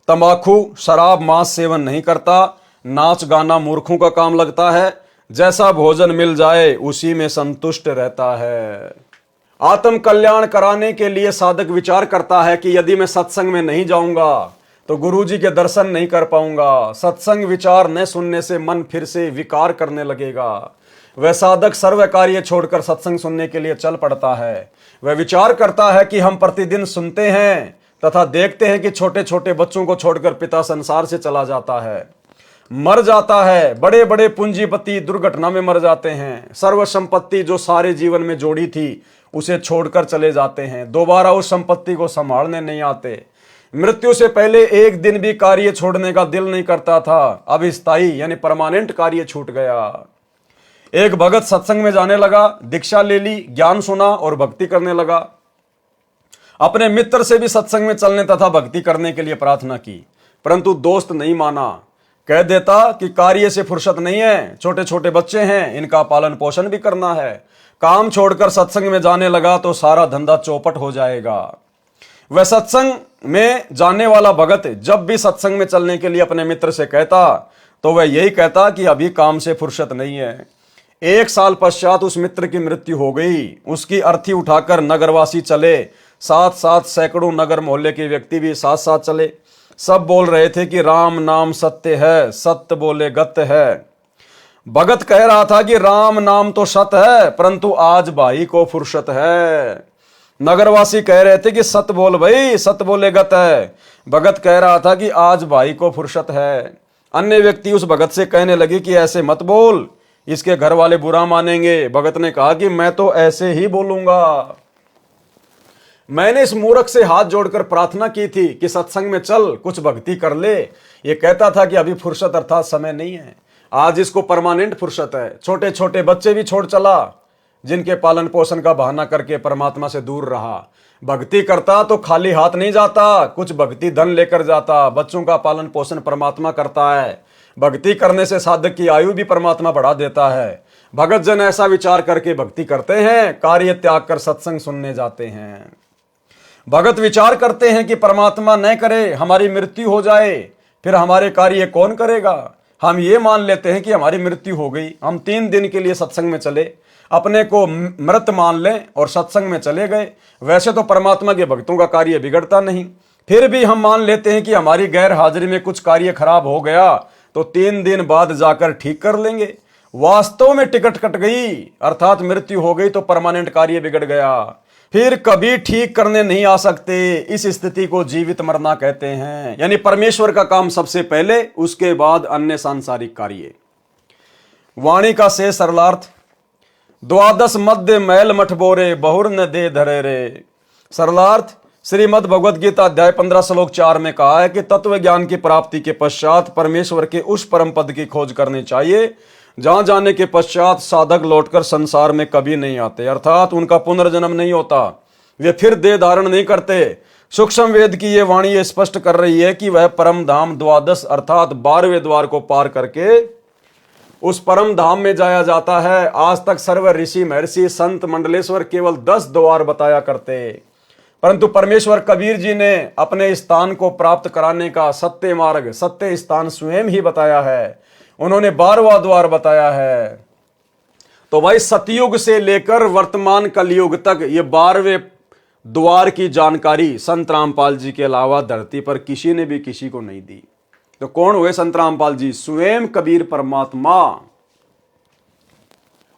तंबाकू, शराब, मांस सेवन नहीं करता। नाच गाना मूर्खों का काम लगता है। जैसा भोजन मिल जाए उसी में संतुष्ट रहता है। आत्म कल्याण कराने के लिए साधक विचार करता है कि यदि मैं सत्संग में नहीं जाऊंगा तो गुरुजी के दर्शन नहीं कर पाऊंगा। सत्संग विचार न सुनने से मन फिर से विकार करने लगेगा। वह साधक सर्व कार्य छोड़कर सत्संग सुनने के लिए चल पड़ता है। वह विचार करता है कि हम प्रतिदिन सुनते हैं तथा देखते हैं कि छोटे छोटे बच्चों को छोड़कर पिता संसार से चला जाता है, मर जाता है। बड़े बड़े पूंजीपति दुर्घटना में मर जाते हैं। सर्व संपत्ति जो सारे जीवन में जोड़ी थी उसे छोड़कर चले जाते हैं, दोबारा उस संपत्ति को संभालने नहीं आते। मृत्यु से पहले एक दिन भी कार्य छोड़ने का दिल नहीं करता था। अब स्थायी यानी परमानेंट कार्य छूट गया। एक भगत सत्संग में जाने लगा, दीक्षा ले ली, ज्ञान सुना और भक्ति करने लगा। अपने मित्र से भी सत्संग में चलने तथा भक्ति करने के लिए प्रार्थना की, परंतु दोस्त नहीं माना। कह देता कि कार्य से फुर्सत नहीं है, छोटे छोटे बच्चे हैं, इनका पालन पोषण भी करना है। काम छोड़कर सत्संग में जाने लगा तो सारा धंधा चौपट हो जाएगा। वह सत्संग में जाने वाला भगत जब भी सत्संग में चलने के लिए अपने मित्र से कहता तो वह यही कहता कि अभी काम से फुर्सत नहीं है। 1 साल पश्चात उस मित्र की मृत्यु हो गई। उसकी अर्थी उठाकर नगरवासी चले, साथ साथ सैकड़ों नगर मोहल्ले के व्यक्ति भी साथ साथ चले। सब बोल रहे थे कि राम नाम सत्य है, सत्य बोले गत है। भगत कह रहा था कि राम नाम तो सत्य है, परंतु आज भाई को फुर्सत है। नगरवासी कह रहे थे कि सत्य बोल भाई, सत्य बोले गत है। भगत कह रहा था कि आज भाई को फुर्सत है। अन्य व्यक्ति उस भगत से कहने लगे कि ऐसे मत बोल, इसके घर वाले बुरा मानेंगे। भगत ने कहा कि मैं तो ऐसे ही बोलूंगा। मैंने इस मूर्ख से हाथ जोड़कर प्रार्थना की थी कि सत्संग में चल, कुछ भक्ति कर ले। ये कहता था कि अभी फुर्सत अर्थात समय नहीं है। आज इसको परमानेंट फुर्सत है। छोटे छोटे बच्चे भी छोड़ चला, जिनके पालन पोषण का बहाना करके परमात्मा से दूर रहा। भक्ति करता तो खाली हाथ नहीं जाता, कुछ भक्ति धन लेकर जाता। बच्चों का पालन पोषण परमात्मा करता है। भक्ति करने से साधक की आयु भी परमात्मा बढ़ा देता है। भगत जन ऐसा विचार करके भक्ति करते हैं, कार्य त्याग कर सत्संग सुनने जाते हैं। भगत विचार करते हैं कि परमात्मा न करे हमारी मृत्यु हो जाए, फिर हमारे कार्य कौन करेगा। हम ये मान लेते हैं कि हमारी मृत्यु हो गई, हम 3 दिन के लिए सत्संग में चले, अपने को मृत मान लें और सत्संग में चले गए। वैसे तो परमात्मा के भक्तों का कार्य बिगड़ता नहीं, फिर भी हम मान लेते हैं कि हमारी गैर हाजिरी में कुछ कार्य खराब हो गया तो 3 दिन बाद जाकर ठीक कर लेंगे। वास्तव में टिकट कट गई अर्थात मृत्यु हो गई तो परमानेंट कार्य बिगड़ गया, फिर कभी ठीक करने नहीं आ सकते। इस स्थिति को जीवित मरना कहते हैं। यानी परमेश्वर का काम सबसे पहले, उसके बाद अन्य सांसारिक कार्य। वाणी का से सरलार्थ, द्वादश मध्य मैल मठ बोरे, बहुर न दे धरे रे। सरलार्थ श्रीमद् भगवद गीता अध्याय 15 श्लोक 4 में कहा है कि तत्व ज्ञान की प्राप्ति के पश्चात परमेश्वर के उस परम पद की खोज करनी चाहिए जहां जाने के पश्चात साधक लौटकर संसार में कभी नहीं आते, अर्थात उनका पुनर्जन्म नहीं होता, वे फिर देह धारण नहीं करते। सूक्ष्म वेद की ये वाणी ये स्पष्ट कर रही है कि वह परम धाम द्वादश अर्थात 12वें द्वार को पार करके उस परम धाम में जाया जाता है। आज तक सर्व ऋषि महर्षि संत मंडलेश्वर केवल 10 द्वार बताया करते, परंतु परमेश्वर कबीर जी ने अपने स्थान को प्राप्त कराने का सत्य मार्ग, सत्य स्थान स्वयं ही बताया है। उन्होंने 12वां द्वार बताया है। तो भाई सतयुग से लेकर वर्तमान कलयुग तक ये 12वें द्वार की जानकारी संत रामपाल जी के अलावा धरती पर किसी ने भी किसी को नहीं दी। तो कौन हुए संत रामपाल जी? स्वयं कबीर परमात्मा।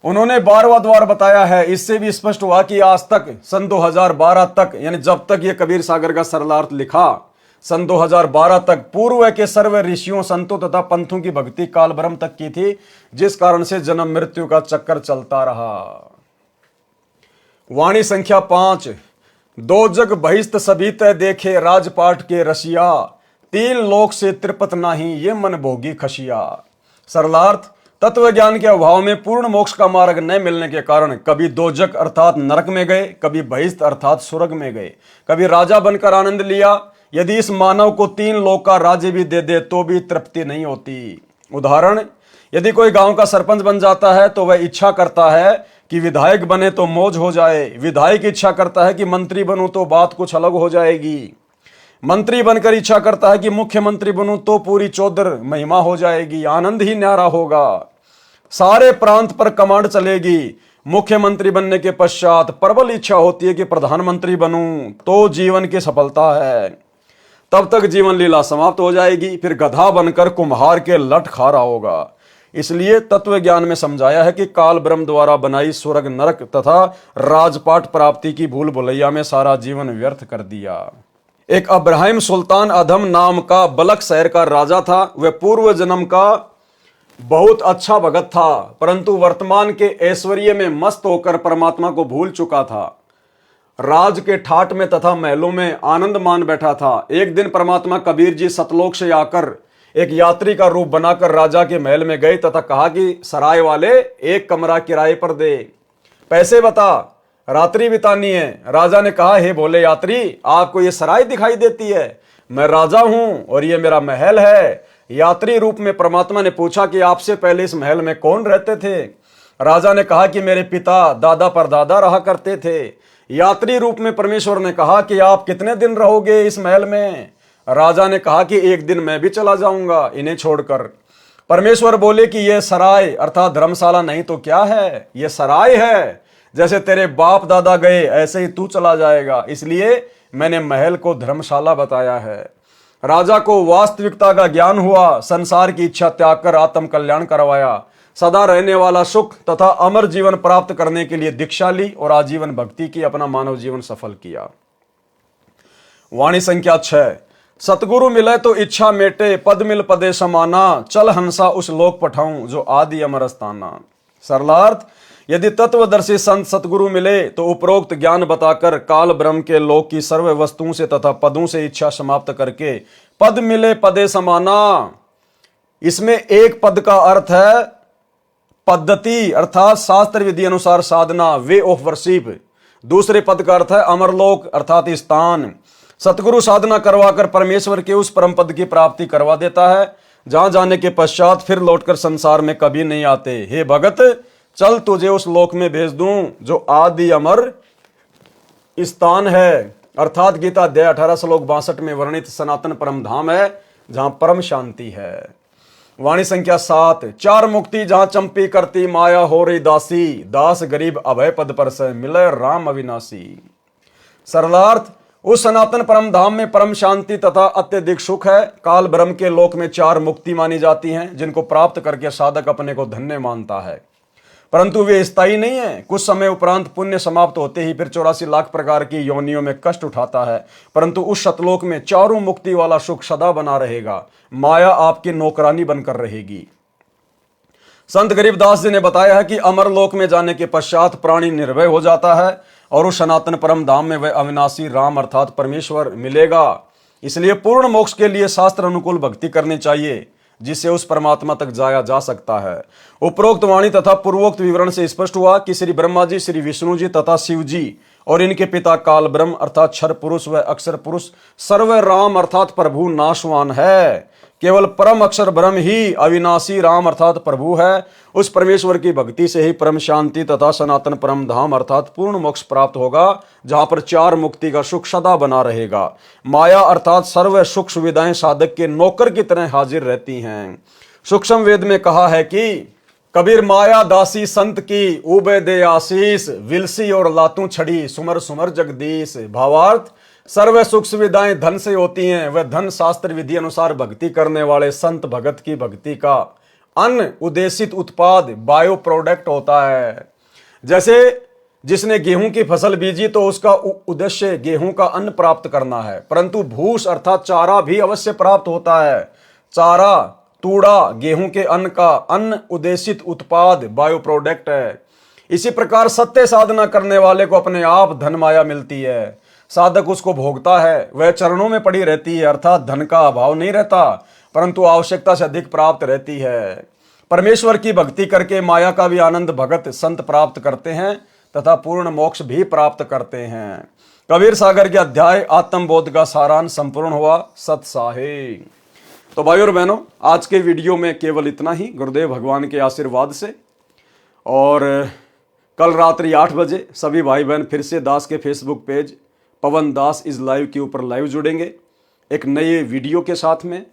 उन्होंने 12वां द्वार बताया है। इससे भी स्पष्ट हुआ कि आज तक सन 2012 तक, यानी जब तक ये कबीर सागर का सरलार्थ लिखा, सन 2012 तक पूर्व के सर्व ऋषियों संतों तथा पंथों की भक्ति काल ब्रह्म तक की थी, जिस कारण से जन्म मृत्यु का चक्कर चलता रहा। वाणी संख्या 5, 2 जग बहिस्त सभी तय देखे, राजपाट के रसिया, 3 लोक से त्रिपत नाही, ये मन भोगी खशिया। सरलार्थ तत्व ज्ञान के अभाव में पूर्ण मोक्ष का मार्ग न मिलने के कारण कभी 2 जग अर्थात नरक में गए, कभी बहिस्त अर्थात स्वर्ग में गए, कभी राजा बनकर आनंद लिया। यदि इस मानव को 3 लोक का राज्य भी दे दे तो भी तृप्ति नहीं होती। उदाहरण, यदि कोई गांव का सरपंच बन जाता है तो वह इच्छा करता है कि विधायक बने तो मौज हो जाए, विधायक इच्छा करता है कि मंत्री बनूं तो बात कुछ अलग हो जाएगी, मंत्री बनकर इच्छा करता है कि मुख्यमंत्री बनूं तो पूरी चौधर महिमा हो जाएगी, आनंद ही न्यारा होगा, सारे प्रांत पर कमांड चलेगी। मुख्यमंत्री बनने के पश्चात प्रबल इच्छा होती है कि प्रधानमंत्री बनूं तो जीवन की सफलता है। तब तक जीवन लीला समाप्त हो जाएगी, फिर गधा बनकर कुम्हार के लट खा रहा होगा। इसलिए तत्व ज्ञान में समझाया है कि काल ब्रह्म द्वारा बनाई स्वर्ग नरक तथा राजपाट प्राप्ति की भूल भुलैया में सारा जीवन व्यर्थ कर दिया। एक अब्राहिम सुल्तान अधम नाम का बलक शहर का राजा था। वह पूर्व जन्म का बहुत अच्छा भगत था, परंतु वर्तमान के ऐश्वर्य में मस्त होकर परमात्मा को भूल चुका था। राज के ठाट में तथा महलों में आनंद मान बैठा था। एक दिन परमात्मा कबीर जी सतलोक से आकर एक यात्री का रूप बनाकर राजा के महल में गए तथा कहा कि सराय वाले 1 कमरा किराए पर दे, पैसे बता, रात्रि बितानी है। राजा ने कहा, हे भोले यात्री, आपको ये सराय दिखाई देती है? मैं राजा हूं और ये मेरा महल है। यात्री रूप में परमात्मा ने पूछा कि आपसे पहले इस महल में कौन रहते थे? राजा ने कहा कि मेरे पिता दादा परदादा रहा करते थे। यात्री रूप में परमेश्वर ने कहा कि आप कितने दिन रहोगे इस महल में? राजा ने कहा कि 1 दिन मैं भी चला जाऊंगा इन्हें छोड़कर। परमेश्वर बोले कि यह सराय अर्थात धर्मशाला नहीं तो क्या है, यह सराय है। जैसे तेरे बाप दादा गए ऐसे ही तू चला जाएगा, इसलिए मैंने महल को धर्मशाला बताया है। राजा को वास्तविकता का ज्ञान हुआ, संसार की इच्छा त्याग कर आत्म कल्याण करवाया, सदा रहने वाला सुख तथा अमर जीवन प्राप्त करने के लिए दीक्षा ली और आजीवन भक्ति की, अपना मानव जीवन सफल किया। वाणी संख्या 6। सतगुरु मिले तो इच्छा मेटे, पद मिल पदे समाना, चल हंसा उस लोक पठाऊं जो आदि अमर स्थाना। सरलार्थ, यदि तत्वदर्शी संत सतगुरु मिले तो उपरोक्त ज्ञान बताकर काल ब्रह्म के लोक की सर्व वस्तुओं से तथा पदों से इच्छा समाप्त करके पद मिले पदे समाना। इसमें एक पद का अर्थ है पद्धति अर्थात शास्त्र विधि अनुसार साधना, वे ऑफ वर्शिप। दूसरे पद का अर्थ है अमरलोक अर्थात स्थान। सतगुरु साधना करवाकर परमेश्वर के उस परम पद की प्राप्ति करवा देता है जहां जाने के पश्चात फिर लौटकर संसार में कभी नहीं आते। हे भगत, चल तुझे उस लोक में भेज दूं जो आदि अमर स्थान है, अर्थात गीता अध्याय 18 श्लोक 62 में वर्णित सनातन परम धाम है जहां परम शांति है। वाणी संख्या 7। चार मुक्ति जहां चंपी करती माया हो रही दासी, दास गरीब अभय पद पर से मिले राम अविनाशी। सरलार्थ, उस सनातन परम धाम में परम शांति तथा अत्यधिक सुख है। काल ब्रह्म के लोक में चार मुक्ति मानी जाती हैं जिनको प्राप्त करके साधक अपने को धन्य मानता है, परंतु वे स्थायी नहीं है। कुछ समय उपरांत पुण्य समाप्त होते ही फिर 84 लाख प्रकार की योनियों में कष्ट उठाता है, परंतु उस सतलोक में चारों मुक्ति वाला सुख सदा बना रहेगा। माया आपकी नौकरानी बनकर रहेगी। संत गरीबदास जी ने बताया है कि अमरलोक में जाने के पश्चात प्राणी निर्भय हो जाता है और उस सनातन परम धाम में वह अविनाशी राम अर्थात परमेश्वर मिलेगा। इसलिए पूर्ण मोक्ष के लिए शास्त्र अनुकूल भक्ति करनी चाहिए जिससे उस परमात्मा तक जाया जा सकता है। उपरोक्त वाणी तथा पूर्वोक्त विवरण से स्पष्ट हुआ कि श्री ब्रह्मा जी, श्री विष्णु जी तथा शिव जी और इनके पिता काल ब्रह्म अर्थात क्षर पुरुष व अक्षर पुरुष सर्व राम अर्थात प्रभु नाशवान है। केवल परम अक्षर ब्रह्म ही अविनाशी राम अर्थात प्रभु है। उस परमेश्वर की भक्ति से ही परम शांति तथा सनातन परम धाम अर्थात पूर्ण मोक्ष प्राप्त होगा जहां पर चार मुक्ति का सुख सदा बना रहेगा। माया अर्थात सर्व सुख सुविधाएं साधक के नौकर की तरह हाजिर रहती हैं। सूक्ष्म वेद में कहा है कि कबीर माया दासी संत की उबे दे आशीष, विलसी और लातू छड़ी सुमर सुमर जगदीश। भावार्थ, सर्व सुख सुविधाएं धन से होती हैं, वह धन शास्त्र विधि अनुसार भक्ति करने वाले संत भगत की भक्ति का अन्न उद्देशित उत्पाद बायो प्रोडक्ट होता है। जैसे जिसने गेहूं की फसल बीजी तो उसका उद्देश्य गेहूं का अन्न प्राप्त करना है, परंतु भूस अर्थात चारा भी अवश्य प्राप्त होता है। चारा तूड़ा गेहूं के अन्न का अन्न उद्देशित उत्पाद बायो प्रोडक्ट है। इसी प्रकार सत्य साधना करने वाले को अपने आप धन माया मिलती है, साधक उसको भोगता है, वह चरणों में पड़ी रहती है अर्थात धन का अभाव नहीं रहता परंतु आवश्यकता से अधिक प्राप्त रहती है। परमेश्वर की भक्ति करके माया का भी आनंद भगत संत प्राप्त करते हैं तथा पूर्ण मोक्ष भी प्राप्त करते हैं। कबीर सागर के अध्याय आत्मबोध का सारांश संपूर्ण हुआ। सत्साहे। तो भाई और बहनों, आज के वीडियो में केवल इतना ही, गुरुदेव भगवान के आशीर्वाद से। और कल रात्रि 8 बजे सभी भाई बहन फिर से दास के Facebook page Pawan Das is live के ऊपर लाइव जुड़ेंगे, एक नए वीडियो के साथ में,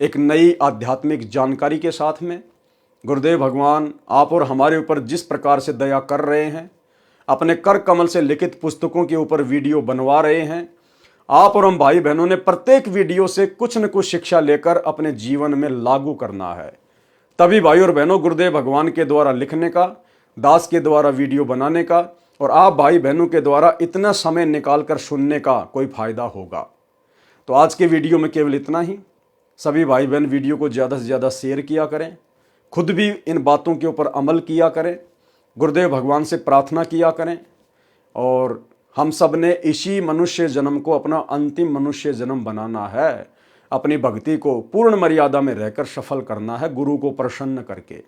एक नई आध्यात्मिक जानकारी के साथ में। गुरुदेव भगवान आप और हमारे ऊपर जिस प्रकार से दया कर रहे हैं, अपने कर कमल से लिखित पुस्तकों के ऊपर वीडियो बनवा रहे हैं, आप और हम भाई बहनों ने प्रत्येक वीडियो से कुछ न कुछ शिक्षा लेकर अपने जीवन में लागू करना है। तभी भाई और बहनों गुरुदेव भगवान के द्वारा लिखने का, दास के द्वारा वीडियो बनाने का और आप भाई बहनों के द्वारा इतना समय निकालकर सुनने का कोई फायदा होगा। तो आज के वीडियो में केवल इतना ही। सभी भाई बहन वीडियो को ज़्यादा से ज़्यादा शेयर किया करें, खुद भी इन बातों के ऊपर अमल किया करें, गुरुदेव भगवान से प्रार्थना किया करें और हम सब ने इसी मनुष्य जन्म को अपना अंतिम मनुष्य जन्म बनाना है। अपनी भक्ति को पूर्ण मर्यादा में रहकर सफल करना है, गुरु को प्रसन्न करके।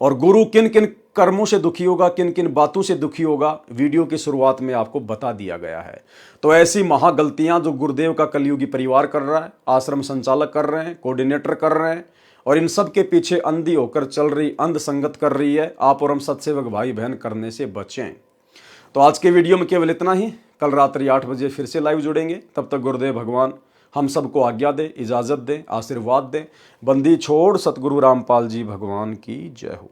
और गुरु किन किन कर्मों से दुखी होगा, किन किन बातों से दुखी होगा, वीडियो की शुरुआत में आपको बता दिया गया है। तो ऐसी महागलतियां जो गुरुदेव का कलयुगी परिवार कर रहा है, आश्रम संचालक कर रहे हैं, कोऑर्डिनेटर कर रहे हैं और इन सब के पीछे अंधी होकर चल रही अंध संगत कर रही है, आप और हम सत्सेवक भाई बहन करने से बचें। तो आज के वीडियो में केवल इतना ही। कल रात्रि 8 बजे फिर से लाइव जुड़ेंगे। तब तक गुरुदेव भगवान हम सबको आज्ञा दे, इजाज़त दे, आशीर्वाद दे। बंदी छोड़ सतगुरु रामपाल जी भगवान की जय हो।